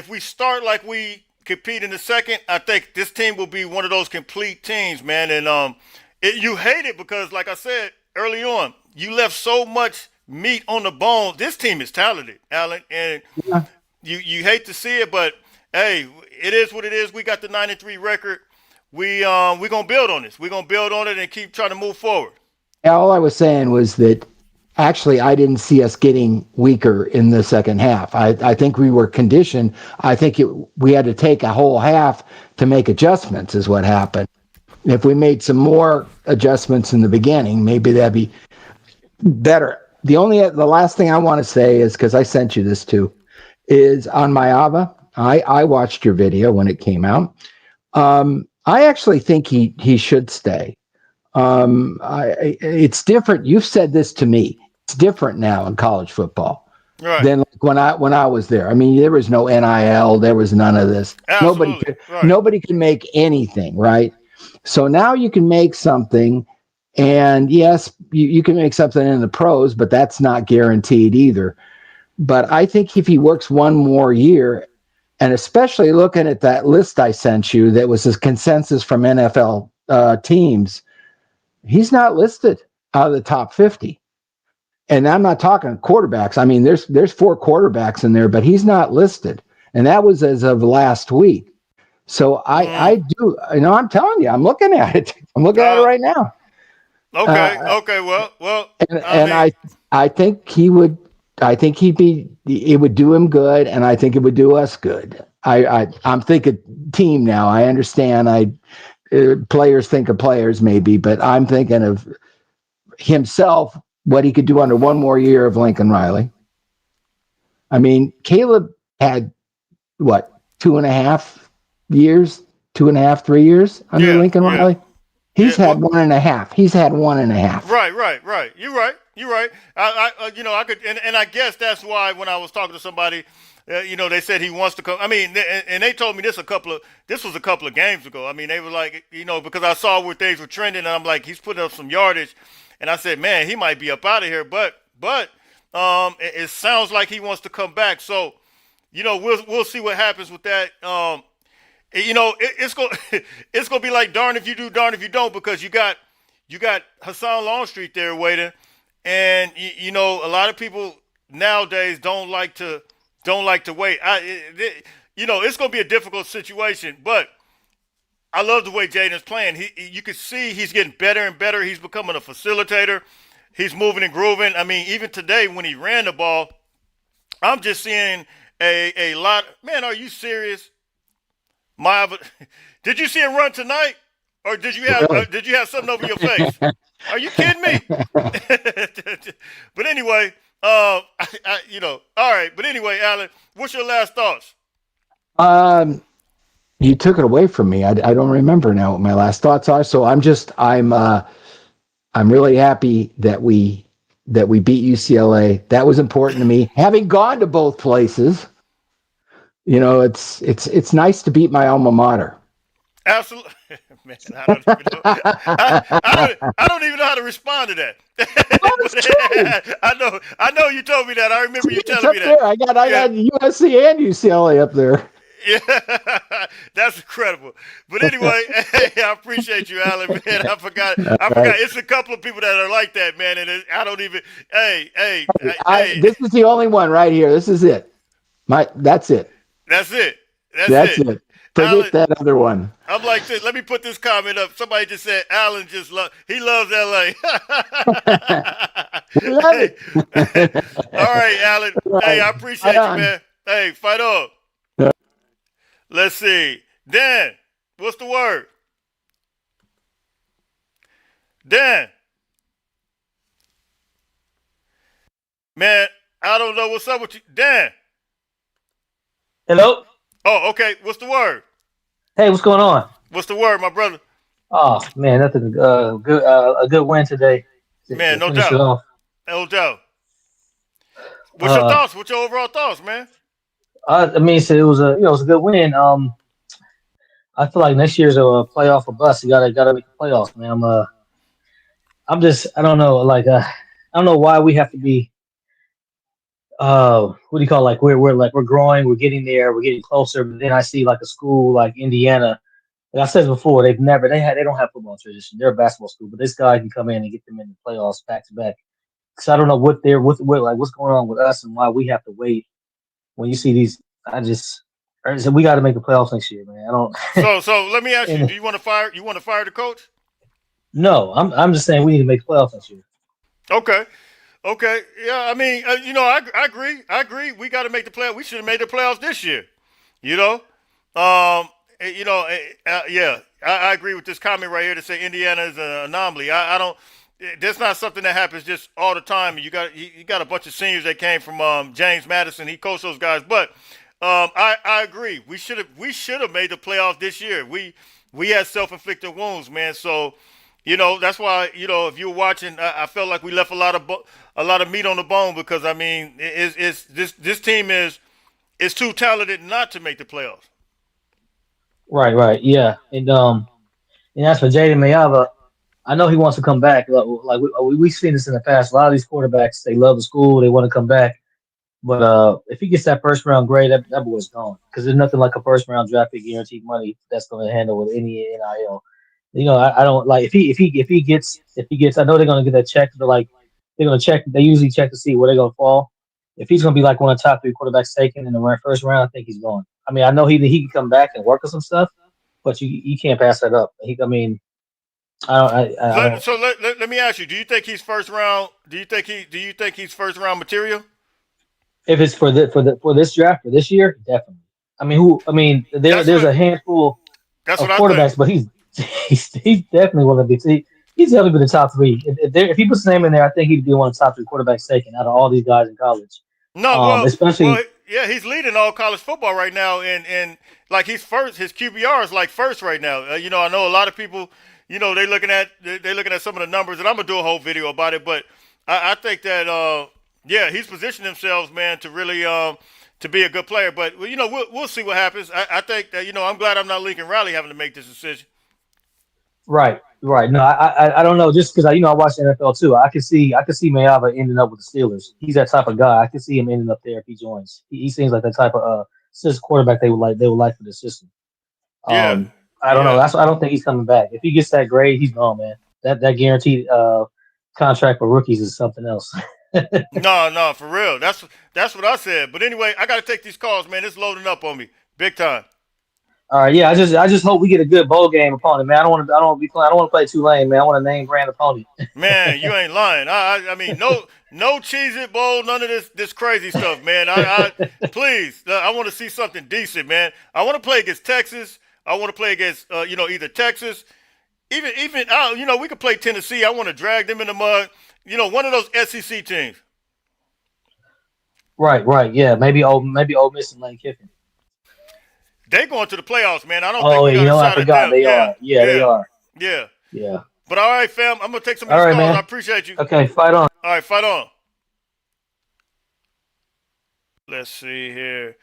we start like we compete in the second, I think this team will be one of those complete teams, man. And you hate it because, like I said early on, you left so much meat on the bone. This team is talented, Alan, and you hate to see it, but hey, it is what it is. We got the 9-3 record. We're gonna build on this. We're gonna build on it and keep trying to move forward. All I was saying was that actually I didn't see us getting weaker in the second half. I think we were conditioned. I think we had to take a whole half to make adjustments is what happened. If we made some more adjustments in the beginning, maybe that'd be better. The last thing I want to say is, because I sent you this too, is on Mayava. I watched your video when it came out. I actually think he should stay. It's different. You've said this to me. It's different now in college football than when I was there. I mean, there was no NIL. There was none of this. Absolutely. Nobody can make anything, right? So now you can make something, and yes, you can make something in the pros, but that's not guaranteed either. But I think if he works one more year, and especially looking at that list I sent you that was a consensus from NFL teams, he's not listed out of the top 50. And I'm not talking quarterbacks. I mean, there's 4 quarterbacks in there, but he's not listed. And that was as of last week. So I do, I'm telling you, I'm looking at it. I'm looking at it right now. Okay. Well. I think it would do him good, and I think it would do us good. I'm thinking team now. I understand. Players think of players maybe, but I'm thinking of himself, what he could do under one more year of Lincoln Riley. I mean, Caleb had 2.5 years, 3 years under Lincoln Riley. He's had 1.5. He's had 1.5. Right. You're right. I could, and I guess that's why when I was talking to somebody, they said he wants to come. I mean, and they told me this was a couple of games ago. I mean, they were like, because I saw where things were trending, and I'm like, he's putting up some yardage, and I said, man, he might be up out of here, but it sounds like he wants to come back. So, we'll see what happens with that. It's gonna be like darn if you do, darn if you don't, because you got Hassan Longstreet there waiting, and a lot of people nowadays don't like to wait. It's gonna be a difficult situation, but I love the way Jaden's playing. You can see he's getting better and better. He's becoming a facilitator. He's moving and grooving. I mean, even today when he ran the ball, I'm just seeing a lot. Man, are you serious? Did you see him run tonight, or did you have something over your face? Are you kidding me? But anyway, all right. But anyway, Alan, what's your last thoughts? You took it away from me. I don't remember now what my last thoughts are. So I'm really happy that we beat UCLA. That was important to me. Having gone to both places, it's nice to beat my alma mater. Absolutely, man. I don't even know. I don't even know how to respond to that. I know you told me that. I remember you telling me that. There. I got USC and UCLA up there. Yeah, that's incredible. But anyway, I appreciate you, Alan, man. I forgot. It's a couple of people that are like that, man. And I don't even. Hey. This is the only one right here. This is it. That's it. That's it. Forget Alan, that other one. I'm like this. Let me put this comment up. Somebody just said Alan he loves LA. We love it. All right, Alan. Right. Hey, I appreciate you, man. Hey, fight on. Let's see. Dan, what's the word? Dan. Man, I don't know what's up with you. Dan. Hello? Oh, okay. What's the word? Hey, what's going on? What's the word, my brother? Oh man, that's a good win today Man, to no finish it doubt. off. No doubt. What's your Uh, thoughts? What's your overall thoughts, man? I mean, so it was it was a good win. I feel like next year's a playoff or bust. You gotta make the playoffs, man. I'm just I don't know I don't know why we have to be what do you call it? Like we're growing, we're getting there, we're getting closer. But then I see like a school like Indiana. Like I said before, they don't have football tradition. They're a basketball school, but this guy can come in and get them in the playoffs back to back. So I don't know what like what's going on with us and why we have to wait. When you see these, I said we got to make the playoffs next year, man. I don't. So let me ask you: And do you want to fire? You want to fire the coach? no, I'm just saying we need to make the playoffs next year. Okay. Okay. Yeah. I mean, I agree. I agree. We got to make the playoffs. We should have made the playoffs this year. You know. Yeah. I agree with this comment right here to say Indiana is an anomaly. I don't. That's not something that happens just all the time. You got a bunch of seniors that came from James Madison. He coached those guys, but I agree. We should have made the playoffs this year. We had self-inflicted wounds, man. So that's why if you were watching, I felt like we left a lot of meat on the bone because I mean it's this team is too talented not to make the playoffs. Right, yeah, and as for Jaden Mayava, I know he wants to come back. Like we've seen this in the past. A lot of these quarterbacks, they love the school, they want to come back. But if he gets that first round grade, that boy's gone. Because there's nothing like a first round draft pick guaranteed money that's going to handle with any NIL. I don't like if he gets. I know they're going to get that check. But like they're going to check. They usually check to see where they're going to fall. If he's going to be like one of the top three quarterbacks taken in the first round, I think he's gone. I mean, I know he can come back and work on some stuff, but you can't pass that up. I mean, I don't. Let me ask you: do you think he's first round? Do you think he's first round material? If it's for this draft for this year, definitely. I mean, there's a handful That's of what I think. quarterbacks, but he's definitely one of the he's definitely been the top three. If he puts his name in there, I think he'd be one of the top three quarterbacks taken out of all these guys in college. No, well, Especially yeah, he's leading all college football right now, and like he's first. His QBR is like first right now. I know a lot of people. They looking at some of the numbers, and I'm gonna do a whole video about it. But I think that yeah, he's positioned himself, man, to really to be a good player. But we'll see what happens. I think that I'm glad I'm not Lincoln Riley having to make this decision. right. No, I don't know. Just because I watch the NFL too, I can see Mayava ending up with the Steelers. He's that type of guy. I can see him ending up there if he joins. He seems like that type of system quarterback they would like for the system. Yeah, I don't know. yeah. That's why I don't think he's coming back. If he gets that grade, he's gone, man. That guaranteed contract for rookies is something else. No, for real. That's what I said. But anyway, I got to take these calls, man. It's loading up on me, big time. All right, yeah. I just hope we get a good bowl game opponent, man. I don't want to be playing. I don't want to play Tulane, man. I want a name brand opponent. Man, you ain't lying. I mean, no Cheez It Bowl, none of this crazy stuff, man. Please, I want to see something decent, man. I want to play against Texas. I want to play against either Texas, even we could play Tennessee. I want to drag them in the mud. One of those SEC teams. Right. Yeah, maybe Ole Miss and Lane Kiffin. They going to the playoffs, man. I don't think Oh, we got a I shot at forgot them. they Yeah, are. Yeah, they are. yeah. Yeah. But all right, fam, I'm gonna take some of All these right, calls. man. I appreciate you. Okay, fight on. All right, fight on. Let's see here.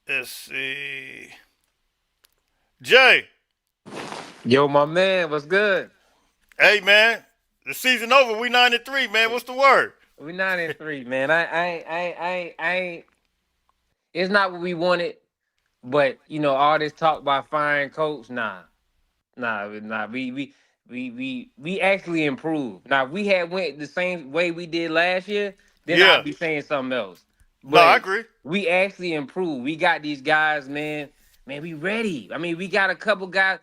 Let's see. Jay. Yo, my man, what's good? Hey, man. The season over. We 9-3, man. What's the word? We 9-3, man. I it's not what we wanted, but all this talk about firing coach, nah. We actually improved. Now, if we had went the same way we did last year, then Yeah. I'd be saying something else. No, I But agree. we actually improved. We got these guys, man. Man, we ready. I mean, we got a couple guys.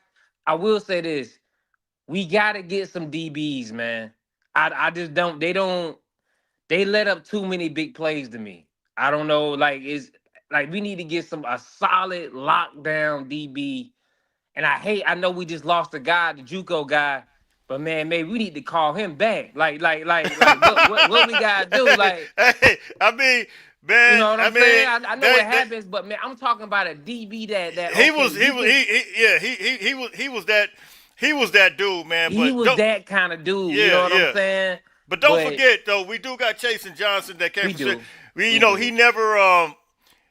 I will say this. We gotta get some DBs, man. I just don't. They let up too many big plays to me. I don't know. Like we need to get a solid lockdown DB. And I know we just lost a guy, the JUCO guy, but man, maybe we need to call him back. Like what we gotta do? Like, hey, I mean, Man, You know what I I'm saying? mean, I know it happens, but man, I'm talking about a DB that he okay, was he was that dude, man. he But was don't that kind of dude. You know yeah what I'm yeah. saying? But don't But forget though, we do got Chasen Johnson that came we from. do, You we know, do. he never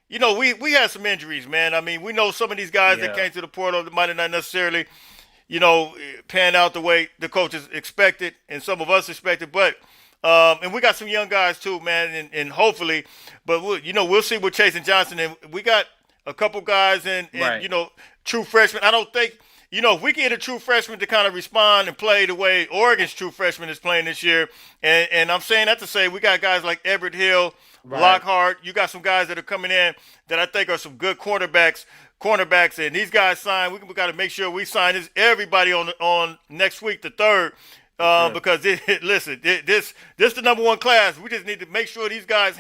you know, we had some injuries, man. I mean, we know some of these guys that Yeah, came to the portal that might have not necessarily, you know, pan out the way the coaches expected and some of us expected. But and we got some young guys too, man, and hopefully, but we'll see with Chasen Johnson, and we got a couple guys and right. you know, true freshmen. I don't think. You know, if we can get a true freshman to kind of respond and play the way Oregon's true freshman is playing this year, and I'm saying that to say we got guys like Everett Hill, Right. Lockhart. You got some guys that are coming in that I think are some good cornerbacks, and these guys sign. We got to make sure we sign everybody on next week, the 3rd, Sure. because listen, this the number one class. We just need to make sure these guys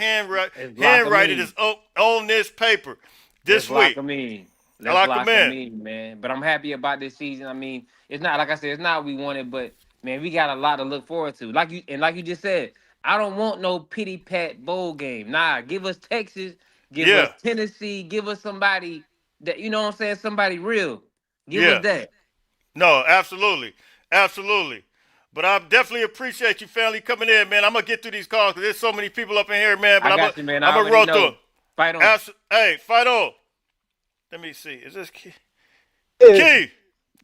Let's lock 'em handwriting in. is on this paper this Let's lock week. them in. I Let's lock lock them them in. in, man. But I'm happy about this season. I mean, it's not like I said, it's not what we wanted, but man, we got a lot to look forward to. Like you just said, I don't want no pity pat bowl game. Nah, give us Texas, give Yeah, us Tennessee, give us somebody that you know what I'm saying, somebody real. Give us yeah. that. No, absolutely, absolutely. But I definitely appreciate you, family, coming in, man. I'm gonna get through these calls because there's so many people up in here, man. But I got you, man. I I'm gonna already roll through know. them. Fight on. Hey, fight on. Let me see. Is this Key? Hey,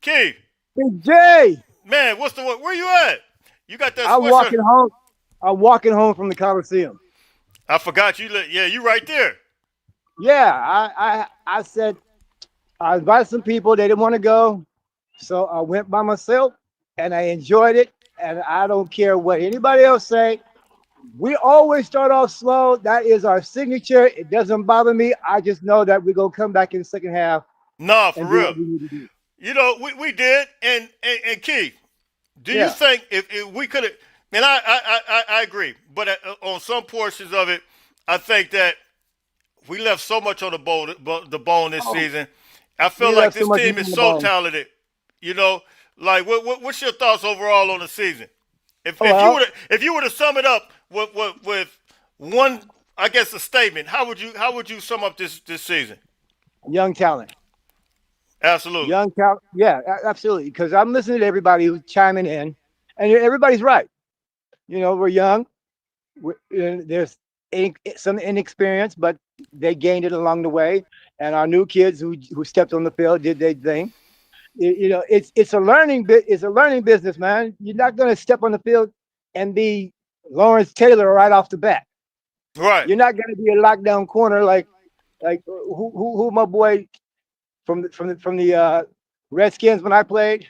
Key, Big J, man. Where you at? You got that I'm sweatshirt? walking home. I'm walking home from the Coliseum. I forgot you. Yeah, you right there. Yeah, I said I invited some people. They didn't want to go, so I went by myself, and I enjoyed it. And I don't care what anybody else say. We always start off slow. That is our signature. It doesn't bother me. I just know that we're gonna come back in the second half Nah, for and do real. what we need to do. You know, we did. And Key, do you Yeah. think if we could have? And I agree, but on some portions of it, I think that we left so much on the bone this Oh, season. I feel we like left so this much team meat on is the so bone. talented. You know, like what's your thoughts overall on the season? Well, If you were to sum it up with one, I guess, a statement, how would you sum up this season? young talent. Absolutely. Young talent. Yeah, absolutely. Because I'm listening to everybody who's chiming in, and everybody's right. You know, we're young. There's some inexperience, but they gained it along the way. And our new kids who stepped on the field did their thing. You know, it's a learning bit. It's a learning business, man. You're not going to step on the field and be Lawrence Taylor right off the bat. Right. You're not going to be a lockdown corner like who my boy from the Redskins when I played,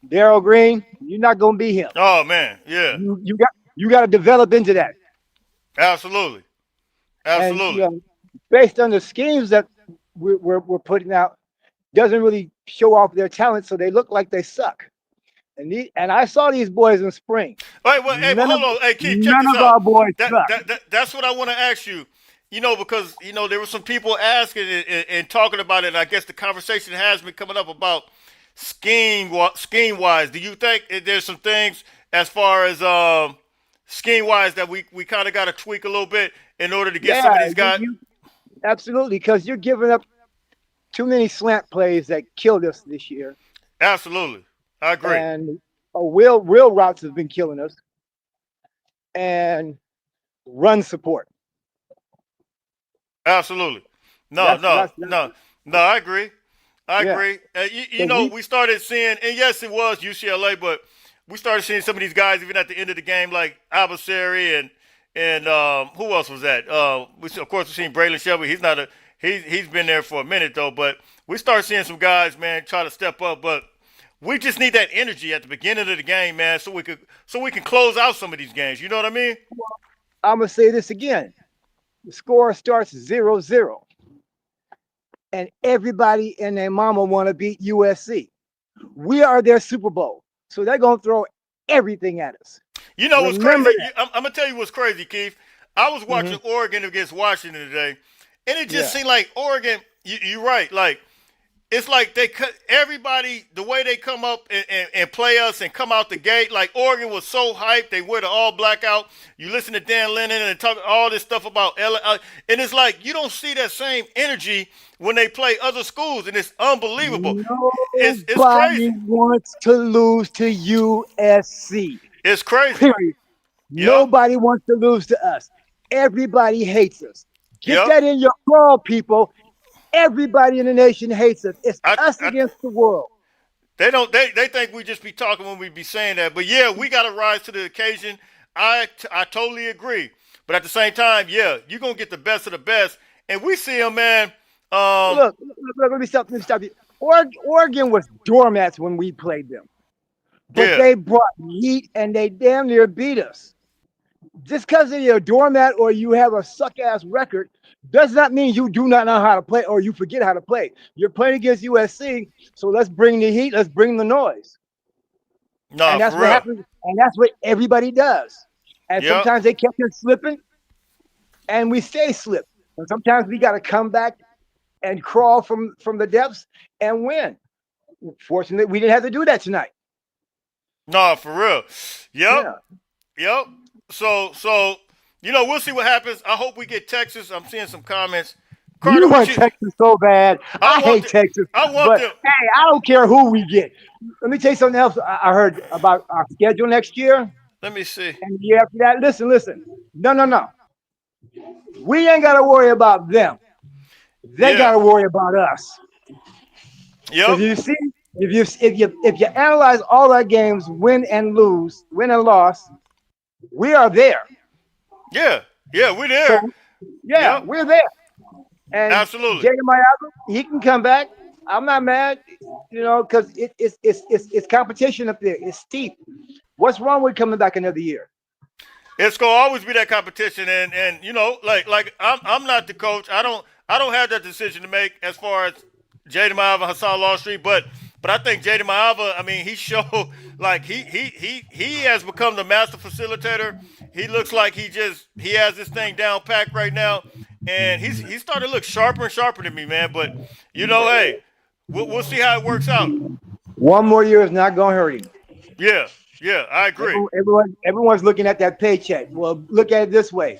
Darryl Green. You're not going to be him. Oh man, yeah, You got to develop into that. absolutely, And you absolutely. know, based on the schemes that we're putting out, doesn't really show off their talent, so they look like they suck. And I saw these boys in spring. Wait, hey, None of hold on. Hey, Keith, check none this of out. our boys suck. That's what I want to ask you. You know, because you know there were some people asking and talking about it. And I guess the conversation has been coming up about scheme wise. Do you think there's some things as far as scheme wise that we kind of got to tweak a little bit in order to get some of Yeah, these guys? absolutely, because you're giving up too many slant plays that killed us this year, Absolutely, I agree. and real routes have been killing us, and run support. Absolutely. No, That's no, that's, no, no. I agree. I yeah. agree. You 'Cause know, we started seeing, and yes, it was UCLA, but we started seeing some of these guys even at the end of the game, like Abasari and who else was that? Of course, we've seen Braylon Shelby. He's not a he's been there for a minute though, but we started seeing some guys, man, try to step up. But we just need that energy at the beginning of the game, man, so we can close out some of these games. You know what I mean? I'm gonna say this again. The score starts 0-0, and everybody and their mama want to beat USC. We are their Super Bowl, so they're gonna throw everything at us. You know what's Remember crazy? that. I'm gonna tell you what's crazy, Keith. I was watching Oregon against Washington today, and it just Yeah. seemed like Oregon. You're right. Like it's like they cut everybody the way they come up and play us and come out the gate. Like Oregon was so hyped, they wear the all black out. You listen to Dan Lennon and talk all this stuff about and it's like you don't see that same energy when they play other schools, and it's unbelievable. It's Nobody crazy. wants to lose to USC. It's crazy. Period. Yep. Nobody wants to lose to us. Everybody hates us. Get Yep. that in your crawl, people. Everybody in the nation hates us. It's us against the world. They don't. They think we just be talking when we be saying that. But yeah, we got to rise to the occasion. I totally agree. But at the same time, yeah, you're gonna get the best of the best, and we see them, man. Look, let me stop you. Oregon was doormats when we played them, but Yeah. they brought heat and they damn near beat us. Just because you're a doormat or you have a suck ass record does not mean you do not know how to play or you forget how to play. You're playing against USC, so let's bring the heat, let's bring the noise. No, And that's for what real. happens, and that's what everybody does. And Yep. sometimes they kept us slipping, and we stay slipped. And sometimes we got to come back and crawl from the depths and win. Fortunately, we didn't have to do that tonight. No, for real. Yeah. Yep. So we'll see what happens. I hope we get Texas. I'm seeing some comments. Carter, You what want Texas so bad. I want hate them- Texas. I want but them. hey, I don't care who we get. Let me tell you something else I heard about our schedule next year. Let me see. And the year after that, listen. No. We ain't got to worry about them. They Yeah. got to worry about us. Yep. If you analyze all our games, win and loss, we are there. Yeah. We're there. So, yeah, Yep. we're there. And Absolutely. Jaden Mayaga, he can come back. I'm not mad, because it's competition up there. It's steep. What's wrong with coming back another year? It's gonna always be that competition, and like I'm not the coach. I don't have that decision to make as far as Jaden Maava, Hassan Longstreet, but I think Jaden Maava, I mean, he showed like he has become the master facilitator. He looks like he has this thing down packed right now, and he's starting to look sharper and sharper to me, man. But hey, we'll see how it works out. One more year is not gonna hurt him. Yeah, I agree. Everyone's looking at that paycheck. Well, look at it this way: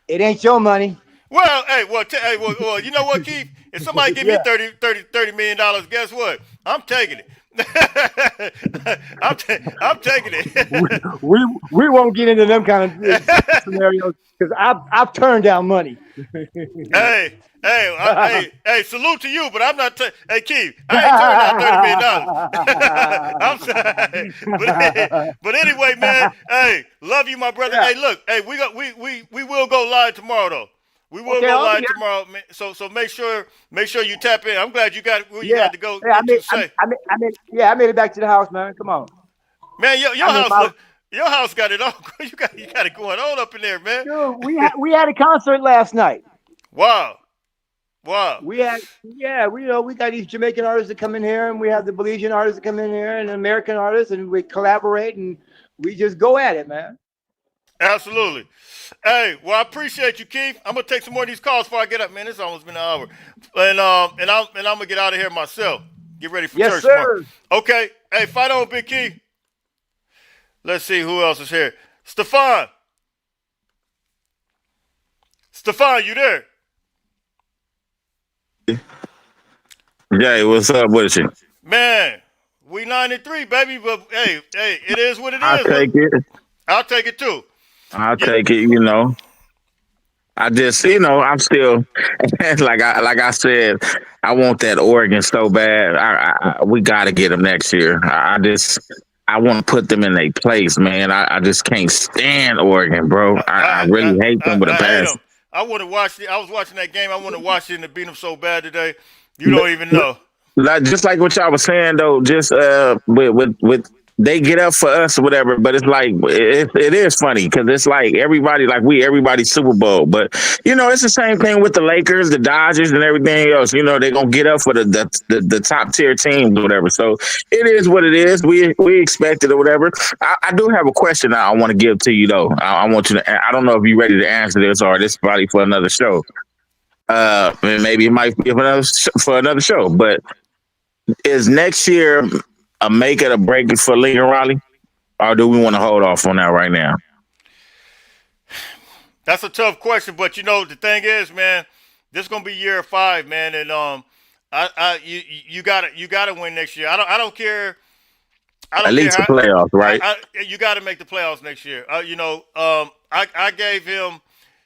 it ain't your money. Well, well, you know what, Keith? If somebody give me $30 million, guess what? I'm taking it. I'm taking it. we won't get into them kind of scenarios because I've turned down money. Hey, salute to you, but I'm not. Hey, Keith, I ain't turned down $30 million. I'm sorry, but anyway, man. Hey, love you, my brother. Yeah. Hey, look, hey, we will go live tomorrow though. We will go live tomorrow, man. So make sure you tap in. I'm glad you got where you had to go. I made it back to the house, man. Come on, man. Your house got it all. You got it going on up in there, man. dude. We had a concert last night. Wow. We got these Jamaican artists that come in here, and we have the Belizean artists that come in here, and American artists, and we collaborate, and we just go at it, man. Absolutely. Hey, well, I appreciate you, Keith. I'm gonna take some more of these calls before I get up, man. It's almost been an hour, and I'm gonna get out of here myself. Get ready for church tomorrow. Okay. Hey, fight on, Big Key. Let's see who else is here. Stefan, you there? Jay, what's up with you? Man, we 9-3, baby. But hey, it is what it is. I'll take it. I'll take it too. I'll take it. I just, I'm still like I said, I want that Oregon so bad. We got to get them next year. I want to put them in their place, man. I just can't stand Oregon, bro. I really hate them with a passion. I would have watched it. I was watching that game. I want to watch it and beat them so bad today. You don't even know. Just like what y'all was saying though, just with they get up for us or whatever, but it's like it is funny because it's like everybody's Super Bowl, but it's the same thing with the Lakers, the Dodgers, and everything else. They're gonna get up for the top tier teams or whatever. So it is what it is. We expect it or whatever. I do have a question I want to give to you though. I want you to. I don't know if you're ready to answer this or this probably for another show. Maybe it might be for another show, but is next year a make it or break it for Lincoln Riley, or do we want to hold off on that right now? That's a tough question, but the thing is, man, this is gonna be year 5, man, and you gotta win next year. I don't care. I At don't care least the how. playoffs, right? You got to make the playoffs next year. I gave him,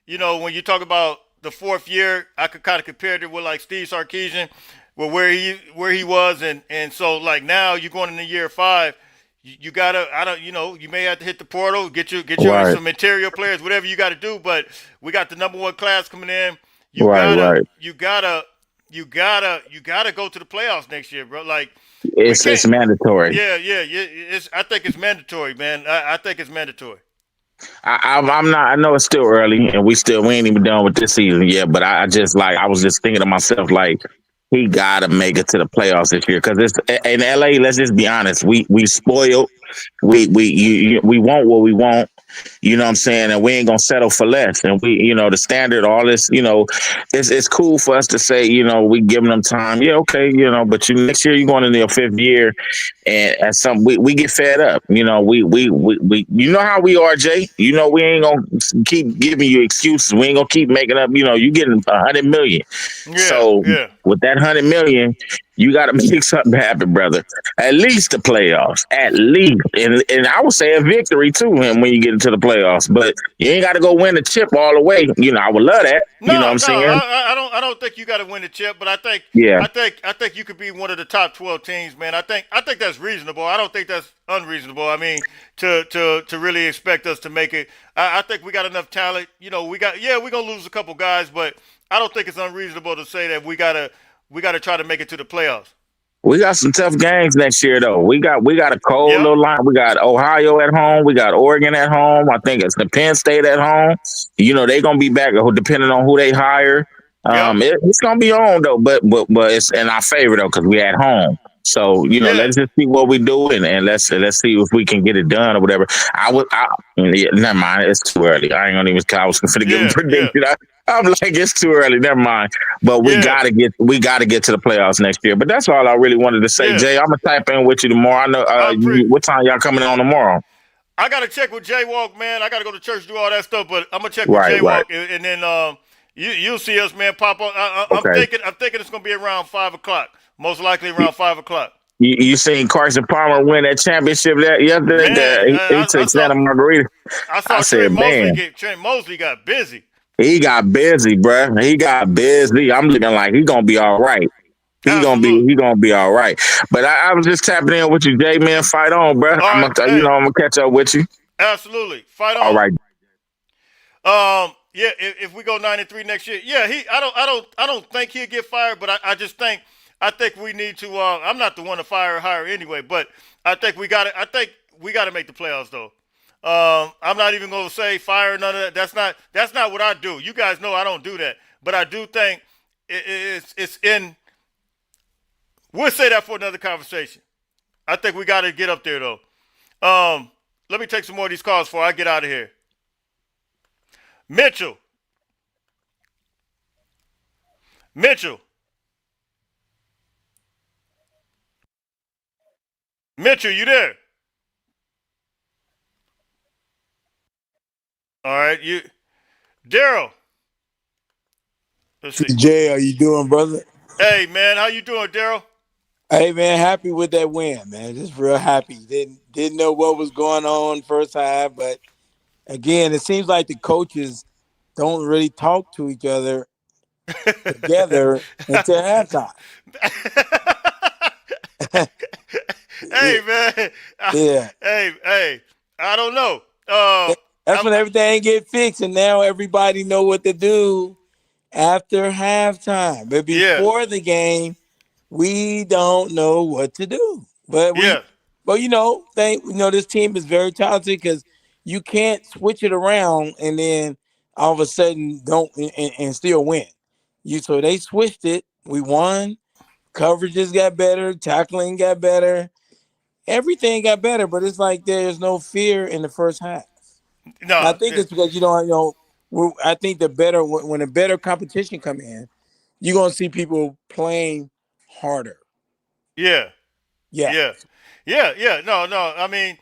when you talk about the 4th year, I could kind of compare it with like Steve Sarkisian, where he was, and so like now you're going into year 5. You gotta, you may have to hit the portal, get you Right, some interior players, whatever you got to do. But we got the number 1 class coming in. You right, gotta, right. you gotta, you gotta go to the playoffs next year, bro. Like we It's can't. mandatory. Yeah. I think it's mandatory, man. I think it's mandatory. I'm not. I know it's still early, and we ain't even done with this season yet. But I just like I was just thinking to myself like he gotta make it to the playoffs this year because it's in LA. Let's just be honest. We spoiled. We want what we want. You know what I'm saying? And we ain't gonna settle for less. And the standard, all this, it's cool for us to say, we giving them time. Yeah, okay, but next year you're going into your 5th year, and at some we get fed up. We you know how we are, Jay. We ain't gonna keep giving you excuses. We ain't gonna keep making up. You getting 100 million. Yeah, So yeah, with that 100 million, you got to make something happen, brother. At least the playoffs, at least, and I would say a victory too. And when you get into the playoffs, but you ain't got to go win the chip all the way. I would love that. You know what No, I'm no, saying? I don't think you got to win the chip, but Yeah. I think you could be one of the top 12 teams, man. I think that's reasonable. I don't think that's unreasonable. I mean, to really expect us to make it. I think we got enough talent. We're gonna lose a couple guys, but I don't think it's unreasonable to say that we gotta try to make it to the playoffs. We got some tough games next year, though. We got a cold Yeah, little line. We got Ohio at home. We got Oregon at home. I think it's the Penn State at home. They gonna be back depending on who they hire. yeah, It's gonna be on though, but it's in our favor though because we at home. So yeah, let's just see what we do and let's see if we can get it done or whatever. Yeah, never mind. It's too early. I ain't gonna even. I was gonna give a yeah, yeah, prediction. I'm like it's too early. Never mind. But we yeah, gotta get to the playoffs next year. But that's all I really wanted to say, yeah. Jay. I'm gonna type in with you tomorrow. I know. What time y'all coming on tomorrow? I gotta check with Jaywalk, man. I gotta go to church, do all that stuff, but I'm gonna check with Right, right. Jaywalk, and then you'll see us, man, pop up. Okay. I'm thinking it's gonna be around 5 o'clock, most likely around 5 o'clock. You seen Carson Palmer win that championship yesterday? Man, He took Santa Margarita. I I saw said, man, Trent Mosley got busy. he got busy, bruh. He got busy. I'm looking like he gonna be all right. Absolutely. He gonna be all right. But I was just tapping in with you, Jay, man. Fight on, bruh. All right, I'm hey, gonna catch up with you. absolutely, fight All on. right. Yeah, if we go 9-3 next year, yeah, I don't think he'll get fired, but I think we need to. I'm not the one to fire or hire anyway, but I think we got to make the playoffs though. I'm not even going to say fire none of that. That's not what I do. You guys know I don't do that, but I do think it's in. We'll say that for another conversation. I think we got to get up there though. Let me take some more of these calls before I get out of here. Mitchell, Mitchell, you there? All right, Daryl. Let's see. Jay, how you doing, brother? Hey man, how you doing, Daryl? Hey man, happy with that win, man. Just real happy. Didn't know what was going on first half, but again, it seems like the coaches don't really talk to each other together until halftime. Hey man, Yeah. hey, I don't know. That's when everything get fixed, and now everybody know what to do after halftime. But Yeah, before the game, we don't know what to do. But yeah, this team is very talented because you can't switch it around and then all of a sudden don't and still win. So they switched it. We won. Coverages got better. Tackling got better. Everything got better. But it's like there's no fear in the first half. And I no, think it's because I think when a better competition come in, you're gonna see people playing harder. Yeah, Yeah. yeah. No. I mean,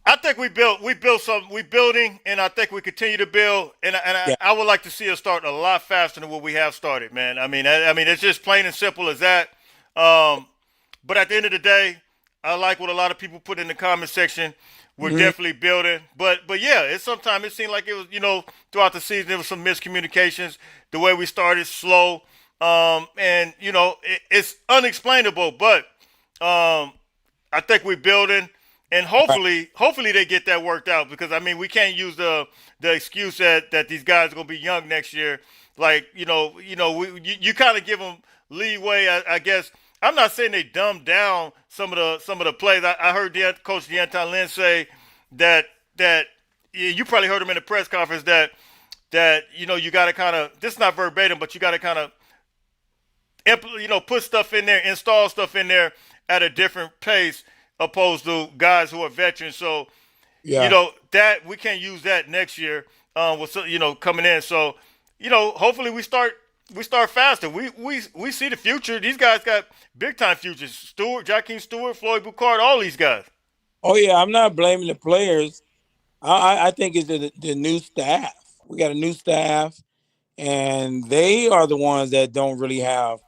I think we building, and I think we continue to build, and Yeah. I would like to see us start a lot faster than what we have started, man. I mean, it's just plain and simple as that. But at the end of the day, I like what a lot of people put in the comment section. We're Mhm. definitely building, but yeah, sometimes it seemed like it was, throughout the season there was some miscommunications. The way we started slow, and it's unexplainable, but I think we're building, and Right. hopefully they get that worked out, because I mean we can't use the excuse that these guys are gonna be young next year. Like you kind of give them leeway, I guess. I'm not saying they dumbed down some of the plays. I heard Coach Deanton Lynn say that you probably heard him in the press conference that you got to kind of, this is not verbatim, but you got to kind of put stuff in there, install stuff in there at a different pace opposed to guys who are veterans. So, Yeah. that we can't use that next year with coming in. So, hopefully we start faster. We see the future. These guys got big time futures. Jakeem Stewart, Floyd Boucard, all these guys. Oh yeah, I'm not blaming the players. I think it's the new staff. We got a new staff, and they are the ones that don't really have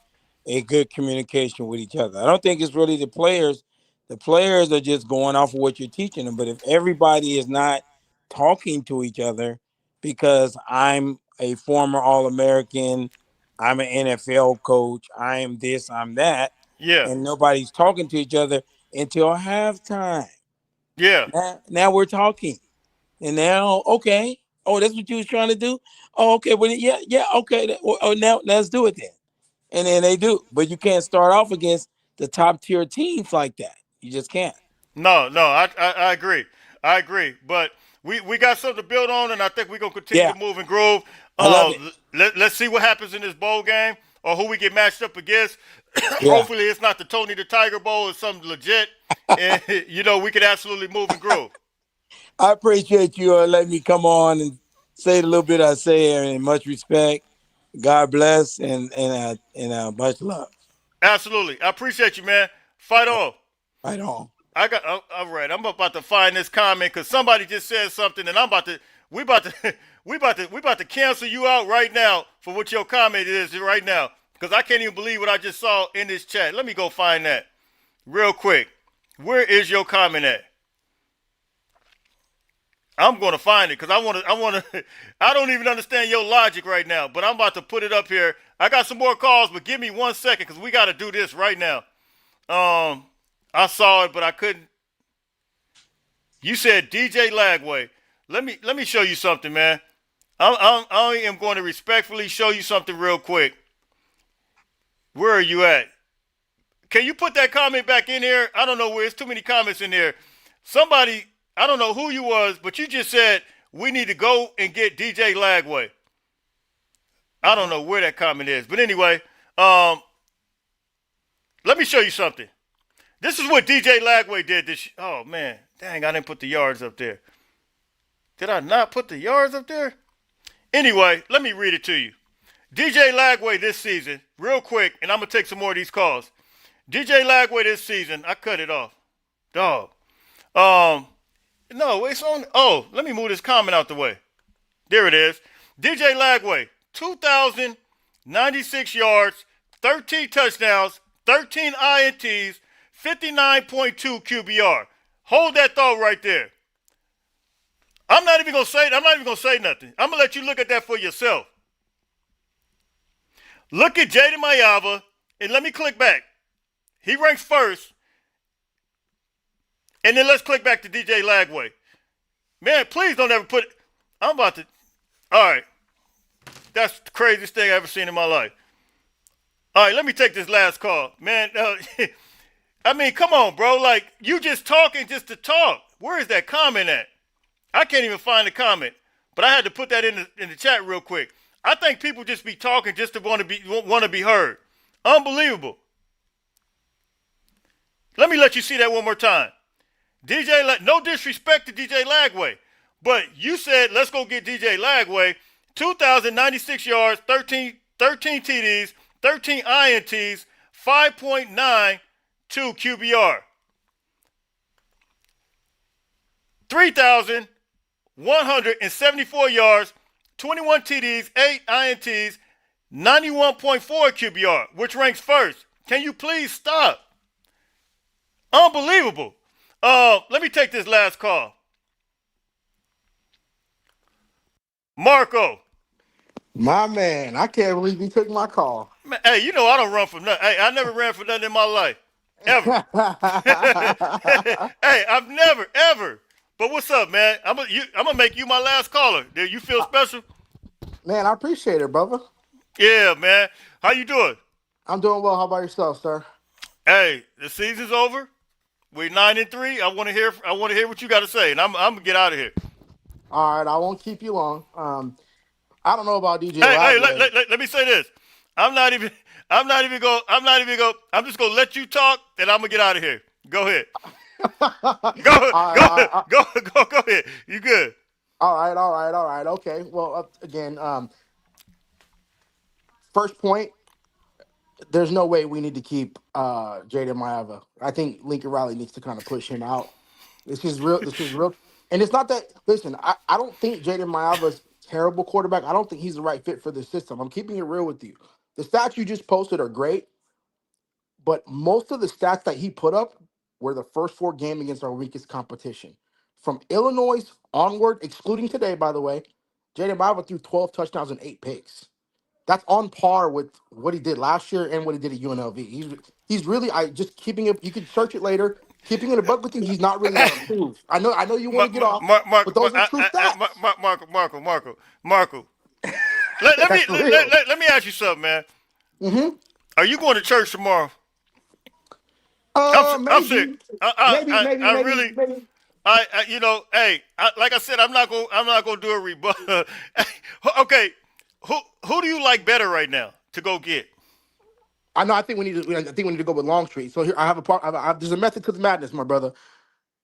a good communication with each other. I don't think it's really the players. The players are just going off of what you're teaching them. But if everybody is not talking to each other, because I'm a former All-American, I'm an NFL coach, I am this, I'm that, Yeah, and nobody's talking to each other until halftime. yeah. Now we're talking. And now, okay. Oh, that's what you was trying to do? Oh, okay. Well, yeah, okay. Oh, now let's do it then. And then they do. But you can't start off against the top tier teams like that. You just can't. No, I agree. I agree. But we got something to build on, and I think we're gonna continue Yeah, to move and groove. I love it. Let's see what happens in this bowl game, or who we get matched up against. Yeah. Hopefully, it's not the Tony the Tiger Bowl. It's something legit, and we can absolutely move and groove. I appreciate you letting me come on and say the little bit I say, and much respect. God bless, and much love. Absolutely, I appreciate you, man. Fight on. Right on. All right. I'm about to find this comment because somebody just said something, and we about to we about to cancel you out right now for what your comment is right now, because I can't even believe what I just saw in this chat. Let me go find that real quick. Where is your comment at? I'm going to find it because I don't even understand your logic right now, but I'm about to put it up here. I got some more calls, but give me 1 second because we got to do this right now. I saw it, but I couldn't. You said DJ Lagway. Let me show you something, man. I am going to respectfully show you something real quick. Where are you at? Can you put that comment back in here? I don't know where. There's too many comments in there. Somebody, I don't know who you was, but you just said we need to go and get DJ Lagway. I don't know where that comment is, but anyway, let me show you something. This is what DJ Lagway did this. Oh man, dang! I didn't put the yards up there. Did I not put the yards up there? Anyway, let me read it to you. DJ Lagway this season, real quick, and I'm gonna take some more of these calls. DJ Lagway this season, I cut it off. Dog. No, it's on. Oh, let me move this comment out the way. There it is. DJ Lagway, 2,096 yards, 13 touchdowns, 13 INTs, 59.2 QBR. Hold that thought right there. I'm not even gonna say nothing. I'm gonna let you look at that for yourself. Look at Jaden Mayava, and let me click back. He ranks first. And then let's click back to DJ Lagway. Man, please don't ever put it. I'm about to. All right. That's the craziest thing I've ever seen in my life. All right, let me take this last call. Man, I mean, come on, bro. Like, you just talking just to talk. Where is that comment at? I can't even find the comment. But I had to put that in the chat real quick. I think people just be talking just to want to be heard. Unbelievable. Let me let you see that one more time. No disrespect to DJ Lagway, but you said let's go get DJ Lagway. 2,096 yards, 13 TDs, 13 INTs, 5.9 QBR. 3,174 yards, 21 TDs, 8 INTs, 91.4 QBR, which ranks first. Can you please stop? Unbelievable. Let me take this last call. Marco. My man, I can't believe he took my call. Man, hey, you know I don't run from nothing. Hey, I never ran for nothing in my life. Ever. Hey, I've never, ever. But what's up, man? I'm gonna make you my last caller. Do you feel special? Man, I appreciate it, brother. Yeah, man. How you doing? I'm doing well. How about yourself, sir? Hey, the season's over. We're 9-3. I want to hear what you got to say, and I'm gonna get out of here. All right, I won't keep you long. I don't know about DJ. Hey, let me say this. I'm just gonna let you talk, and I'm gonna get out of here. Go ahead. Go ahead. You good? All right. Okay. Well, again, first point. There's no way we need to keep Jaden Maeva. I think Lincoln Riley needs to kind of push him out. This is real. And it's not that. Listen, I don't think Jaden Maeva's terrible quarterback. I don't think he's the right fit for this system. I'm keeping it real with you. The stats you just posted are great, but most of the stats that he put up were the first 4 games against our weakest competition. From Illinois onward, excluding today, by the way, Jaden Maeva threw 12 touchdowns and 8 picks. That's on par with what he did last year and what he did at UNLV. He's really just keeping it. You can search it later. Keeping it a buck with you, he's not really that improved. I know you want to get off, but those are true stats. Marco. Let me ask you something, man. Mm-hmm. Are you going to church tomorrow? Maybe. I'm sick. Maybe. Like I said, I'm not gonna do a rebuttal. Okay, who do you like better right now to go get? I know. I think we need to go with Longstreet. So here I have there's a method to the madness, my brother.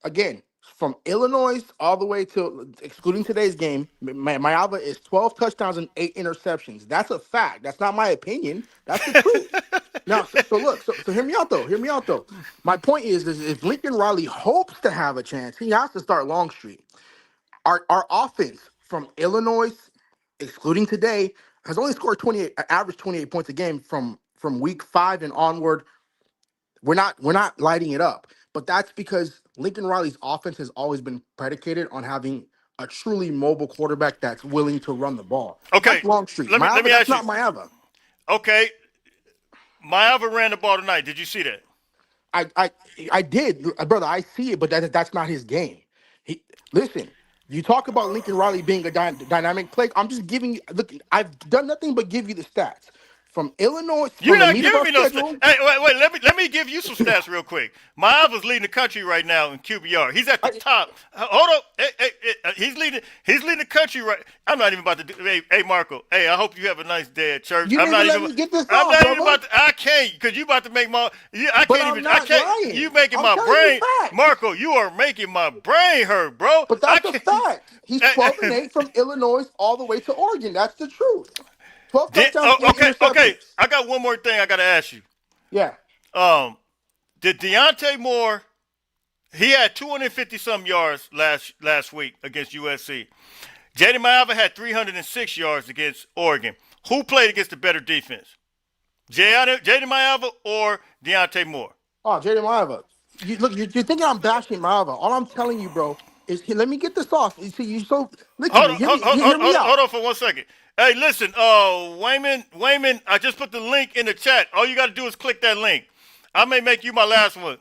Again, from Illinois all the way to excluding today's game, Maeva is 12 touchdowns and 8 interceptions. That's a fact. That's not my opinion. That's the truth. Now, so hear me out though. My point is if Lincoln Riley hopes to have a chance, he has to start Longstreet. Our offense from Illinois, excluding today, has only scored average 28 points a game from week 5 and onward. We're not lighting it up, but that's because Lincoln Riley's offense has always been predicated on having a truly mobile quarterback that's willing to run the ball. Okay, that's Longstreet. Let me ask you. That's not Maeva. Okay, Maeva ran the ball tonight. Did you see that? I did, brother. I see it, but that's not his game. Listen. You talk about Lincoln Riley being a dynamic play. I'm just giving you. Look, I've done nothing but give you the stats from Illinois. You're not giving me no stats. Hey, wait. Let me give you some stats real quick. Maeva's leading the country right now in QBR. He's at the top. Hold up. Hey, he's leading the country right. I'm not even about to do. Hey, Marco. Hey, I hope you have a nice day at church. I'm not even about to. I can't because you about to make my. I can't. Lying. You making my brain. Marco, you are making my brain hurt, bro. But that's a fact. He's 12-8 from Illinois all the way to Oregon. That's the truth. 12 touchdowns. Okay. I got one more thing I got to ask you. Yeah. Did Deontay Moore? He had 250-some yards last week against USC. Jaden Maeva had 306 yards against Oregon. Who played against the better defense? Jaden Maeva or Deontay Moore? Oh, Jaden Maeva. You're thinking I'm bashing Maeva. All I'm telling you, bro, is let me get this off. You see, you so hear me out. Hold on for 1 second. Hey, listen, Wayman, I just put the link in the chat. All you got to do is click that link. I may make you my last one.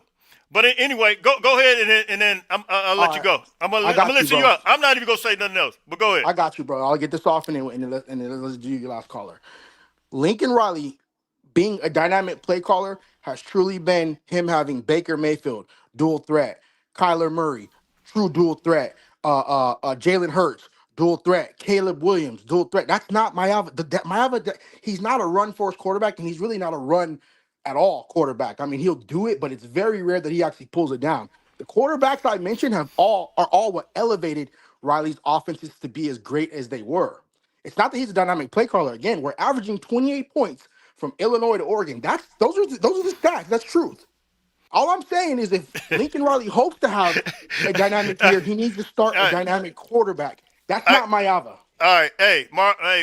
But anyway, go ahead and then I'll let you go. I'm gonna listen you out. I'm not even gonna say nothing else. But go ahead. I got you, bro. I'll get this off and then let's do your last caller. Lincoln Riley, being a dynamic play caller, has truly been him having Baker Mayfield, dual threat, Kyler Murray, true dual threat, Jalen Hurts, dual threat, Caleb Williams, dual threat. That's not Maeva. Maeva, he's not a run force quarterback, and he's really not a run at all quarterback. I mean, he'll do it, but it's very rare that he actually pulls it down. The quarterbacks I mentioned are all what elevated Riley's offenses to be as great as they were. It's not that he's a dynamic play caller. Again, we're averaging 28 points from Illinois to Oregon. Those are the stats. That's truth. All I'm saying is if Lincoln Riley hopes to have a dynamic year, he needs to start a right. dynamic quarterback. That's All right. not Mayava. All right. Hey,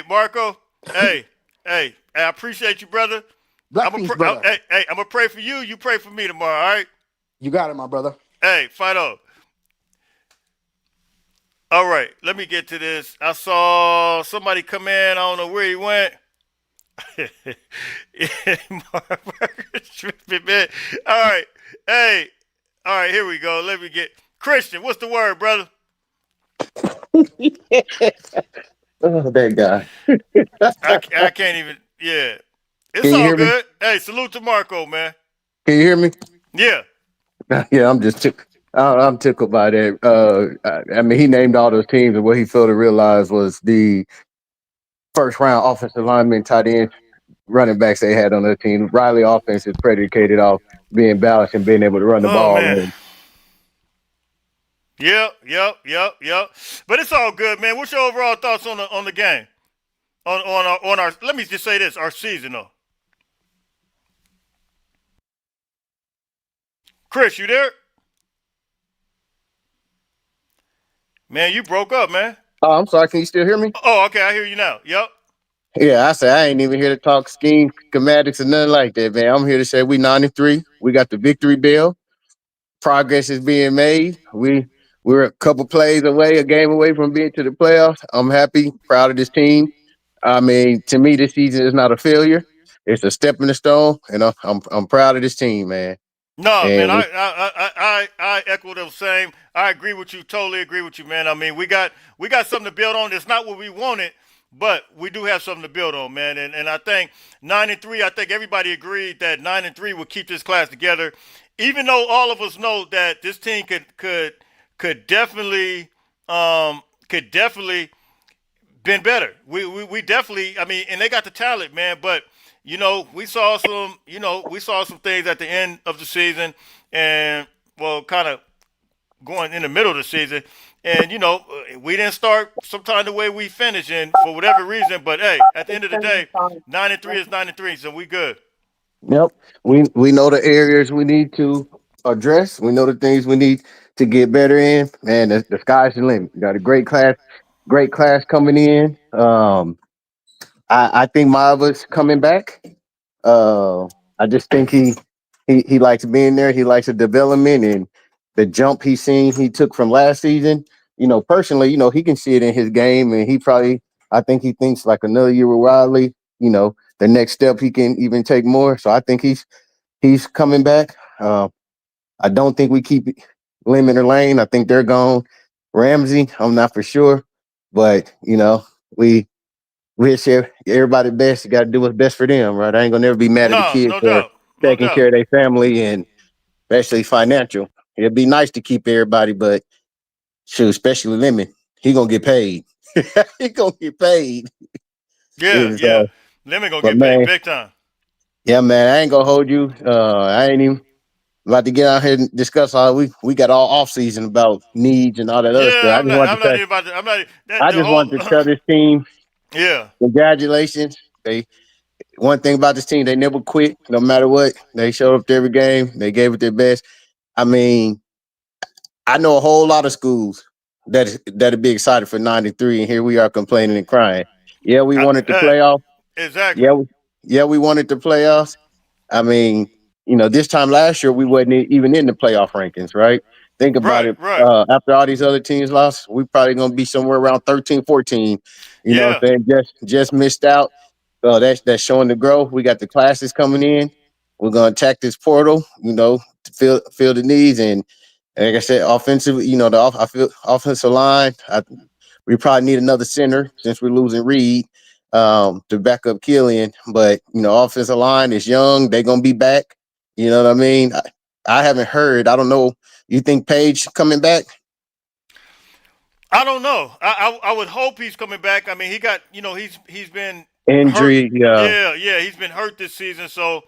Marco. Hey, I appreciate you, brother. Blessings, brother. Hey, I'm gonna pray for you. You pray for me tomorrow. All right. You got it, my brother. Hey, Fido. All right. Let me get to this. I saw somebody come in. I don't know where he went. Man. All right. Hey. All right. Here we go. Let me get Christian. What's the word, brother? Oh, that guy. I can't even. Yeah. It's Can you all hear me? good. Hey, salute to Marco, man. Can you hear me? Yeah. Yeah, I'm tickled by that. I mean, he named all those teams, and what he failed to realize was the first round offensive linemen, tight ends, running backs they had on their team. Riley offense is predicated off being balanced and being able to run the Oh ball. man. And Yep. But it's all good, man. What's your overall thoughts on the game? On our let me just say this, our season though. Chris, you there? Man, you broke up, man. oh, I'm sorry. Can you still hear me? Oh, okay, I hear you now. Yep. Yeah, I said I ain't even here to talk scheme, schematics, or nothing like that, man. I'm here to say we 93. We got the victory bell. Progress is being made. We're a couple plays away, a game away from being to the playoffs. I'm happy, proud of this team. I mean, to me, this season is not a failure. It's a step in the stone, and I'm proud of this team, man. No, man, And I echo the same. I agree with you, totally agree with you, man. I mean, we got something to build on. It's not what we wanted, but we do have something to build on, man. And I think 9-3, I think everybody agreed that 9-3 would keep this class together. Even though all of us know that this team could definitely been better. We definitely, I mean, and they got the talent, man, but we saw some things at the end of the season and well, kind of going in the middle of the season. And we didn't start sometime the way we finished, and for whatever reason. But hey, at the end of the day, 9-3 is 9-3, so we good. yep, we know the areas we need to address. We know the things we need to get better in. Man, the sky's the limit. We got a great class coming in. I think Mava's coming back. Uh, I just think he likes being there. He likes the development and the jump he took from last season. Personally, he can see it in his game, and I think he thinks like another year with Riley. The next step he can even take more. So I think he's coming back. I don't think we keep Lemon or Lane. I think they're gone. Ramsey, I'm not for sure, but we we share everybody best. You got to do what's best for them, right? I ain't gonna never be mad at the No, kids no for doubt, no taking doubt. care of their family and especially financial. It'd be nice to keep everybody, but shoot, especially Lemon, he gonna get paid. He gonna get paid. Yeah, And yeah. so, Lemon gonna but get paid man, big time. yeah, man, I ain't gonna hold you. I ain't even about to get out here and discuss all we got all off season about needs and all that other stuff. Yeah, I just wanted I'm to not tell even about to. I'm not that I the just whole. wanted to tell this team Yeah. congratulations. They One thing about this team, they never quit, no matter what. They showed up to every game. They gave it their best. I mean, I know a whole lot of schools that'd be excited for 93, and here we are complaining and crying. Yeah, we wanted the Hey, playoff. exactly. Yeah, we wanted the playoffs. I mean, this time last year we wasn't even in the playoff rankings, right? Think about Right, it. right. After all these other teams lost, we probably gonna be somewhere around 13, 14. You know what Yeah. I'm saying? Just missed out. That's showing the growth. We got the classes coming in. We're gonna attack this portal, to fill the needs. And like I said, offensive, I feel offensive line. We probably need another center since we're losing Reed to back up Killian. But offensive line is young. They're gonna be back. You know what I mean? I haven't heard. I don't know. You think Page coming back? I don't know. I would hope he's coming back. I mean, he got he's been hurt. Injury, yeah. Yeah, he's been hurt this season. So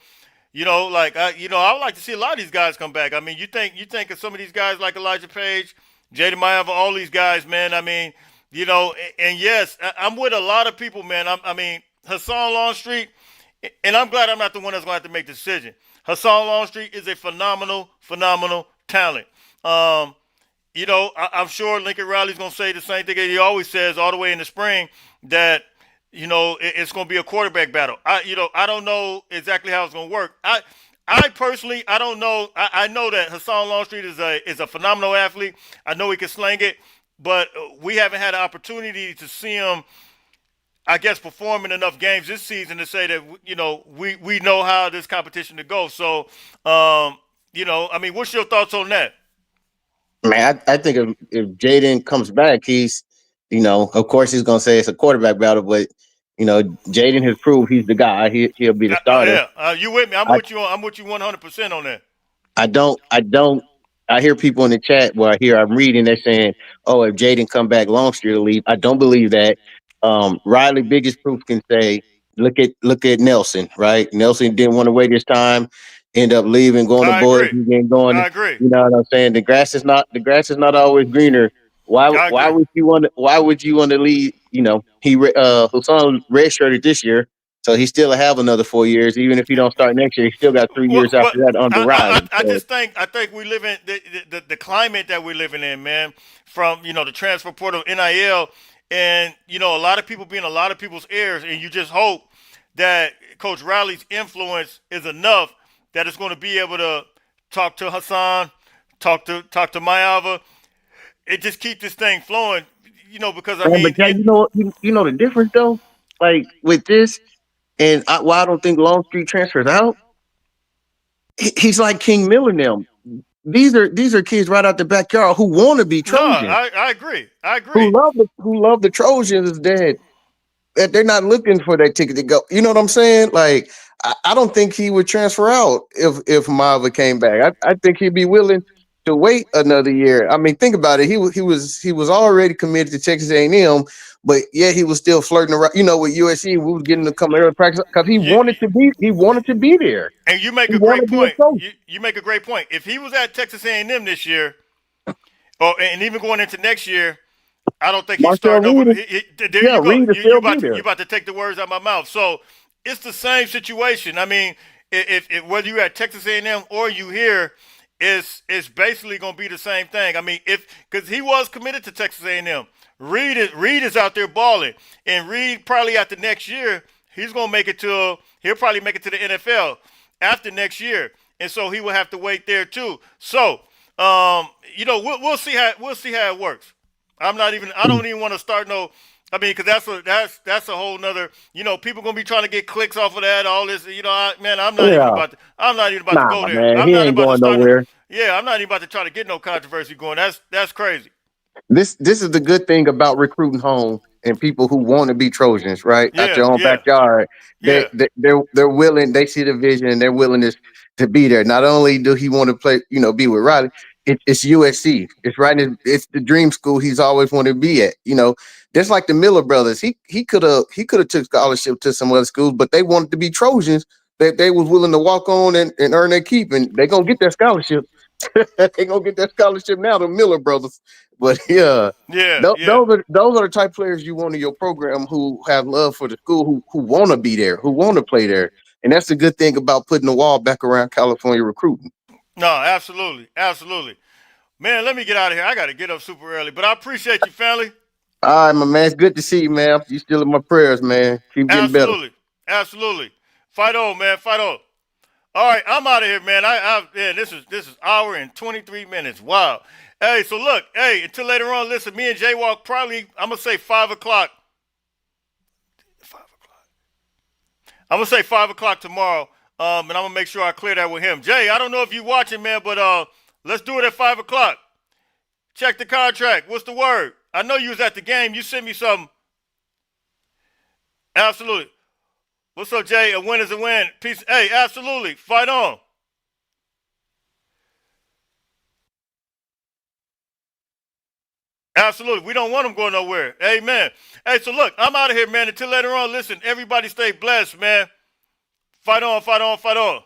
like I would like to see a lot of these guys come back. I mean, you think of some of these guys like Elijah Page, Jaden Mayava, all these guys, man. I mean, and yes, I'm with a lot of people, man. I mean, Hassan Longstreet, and I'm glad I'm not the one that's going to have to make the decision. Hassan Longstreet is a phenomenal talent. I'm sure Lincoln Riley's going to say the same thing that he always says all the way in the spring, that it's going to be a quarterback battle. I don't know exactly how it's going to work. I personally, I don't know. I know that Hassan Longstreet is a phenomenal athlete. I know he can sling it, but we haven't had an opportunity to see him, I guess, perform in enough games this season to say that we know how this competition to go. So, what's your thoughts on that? Man, I think if Jaden comes back, he's, of course he's gonna say it's a quarterback battle, but Jaden has proved he's the guy. He'll be the starter. You with me? I'm with you 100% on that. I don't. I hear people in the chat where I'm reading, they're saying, "Oh, if Jaden come back, Longstreet will leave." I don't believe that. Riley, biggest proof can say, look at Nelson, right? Nelson didn't want to wait his time, end up leaving, going to I Boise, agree. and going. I agree. You know what I'm saying? The grass is not always greener. Why would you want to leave? Hassan redshirted this year. So he still have another 4 years, even if he don't start next year. He still got 3 years after that under Riley. I just think we live in the climate that we're living in, man. From the transfer portal, NIL, and a lot of people being a lot of people's ears, and you just hope that Coach Riley's influence is enough that it's going to be able to talk to Hassan, talk to Mayava. It just keep this thing flowing, because but you know the difference though, like with this. And why I don't think Longstreet transfers out, he's like King Miller now. These are kids right out the backyard who want to be Trojans. No, I agree. Who love the Trojans that they're not looking for that ticket to go. You know what I'm saying? Like I don't think he would transfer out if Mava came back. I think he'd be willing to wait another year. I mean, think about it. He was already committed to Texas A&M. But yeah, he was still flirting around. With USC, we was getting to come early practice because he wanted to be there. And you make a great point. You make a great point. If he was at Texas A&M this year, and even going into next year, I don't think he's starting over. There you go. You're about to take the words out of my mouth. So it's the same situation. I mean, if whether you're at Texas A&M or you here, it's basically going to be the same thing. I mean, because he was committed to Texas A&M. Reed is out there balling, and Reed probably after next year he'll probably make it to the NFL after next year, and so he will have to wait there too. So we'll see how it works. I don't even want to start because that's a whole nother. People gonna be trying to get clicks off of that. All this, I'm not even about to go there. Man, he ain't going nowhere. I'm not even about to try to get no controversy going. That's crazy. This is the good thing about recruiting home and people who want to be Trojans, right? At your own backyard. They're willing, they see the vision and they're willing to be there. Not only do he want to play, be with Riley, it's USC. It's the dream school he's always wanted to be at. Just like the Miller brothers. He could have took scholarship to some other schools, but they wanted to be Trojans that they was willing to walk on and earn their keep, and they're gonna get that scholarship. They're gonna get that scholarship now, the Miller brothers. But those are the type of players you want in your program who have love for the school, who want to be there, who want to play there. And that's the good thing about putting the wall back around California recruiting. No, absolutely. Man, let me get out of here. I got to get up super early, but I appreciate you, family. All right, my man. It's good to see you, man. You still in my prayers, man. Keep getting better. Absolutely. Fight on, man. Fight on. All right, I'm out of here, man. This is hour and 23 minutes. Wow. Hey, so look, until later on, listen, me and Jay Walk probably, I'm going to say 5 o'clock. 5 o'clock. I'm going to say 5 o'clock tomorrow, and I'm going to make sure I clear that with him. Jay, I don't know if you're watching, man, but let's do it at 5 o'clock. Check the contract. What's the word? I know you was at the game. You sent me something. Absolutely. What's up, Jay? A win is a win. Peace. Hey, absolutely. Fight on. Absolutely. We don't want them going nowhere. Amen. Hey, so look, I'm out of here, man. Until later on, listen, everybody stay blessed, man. Fight on, fight on, fight on.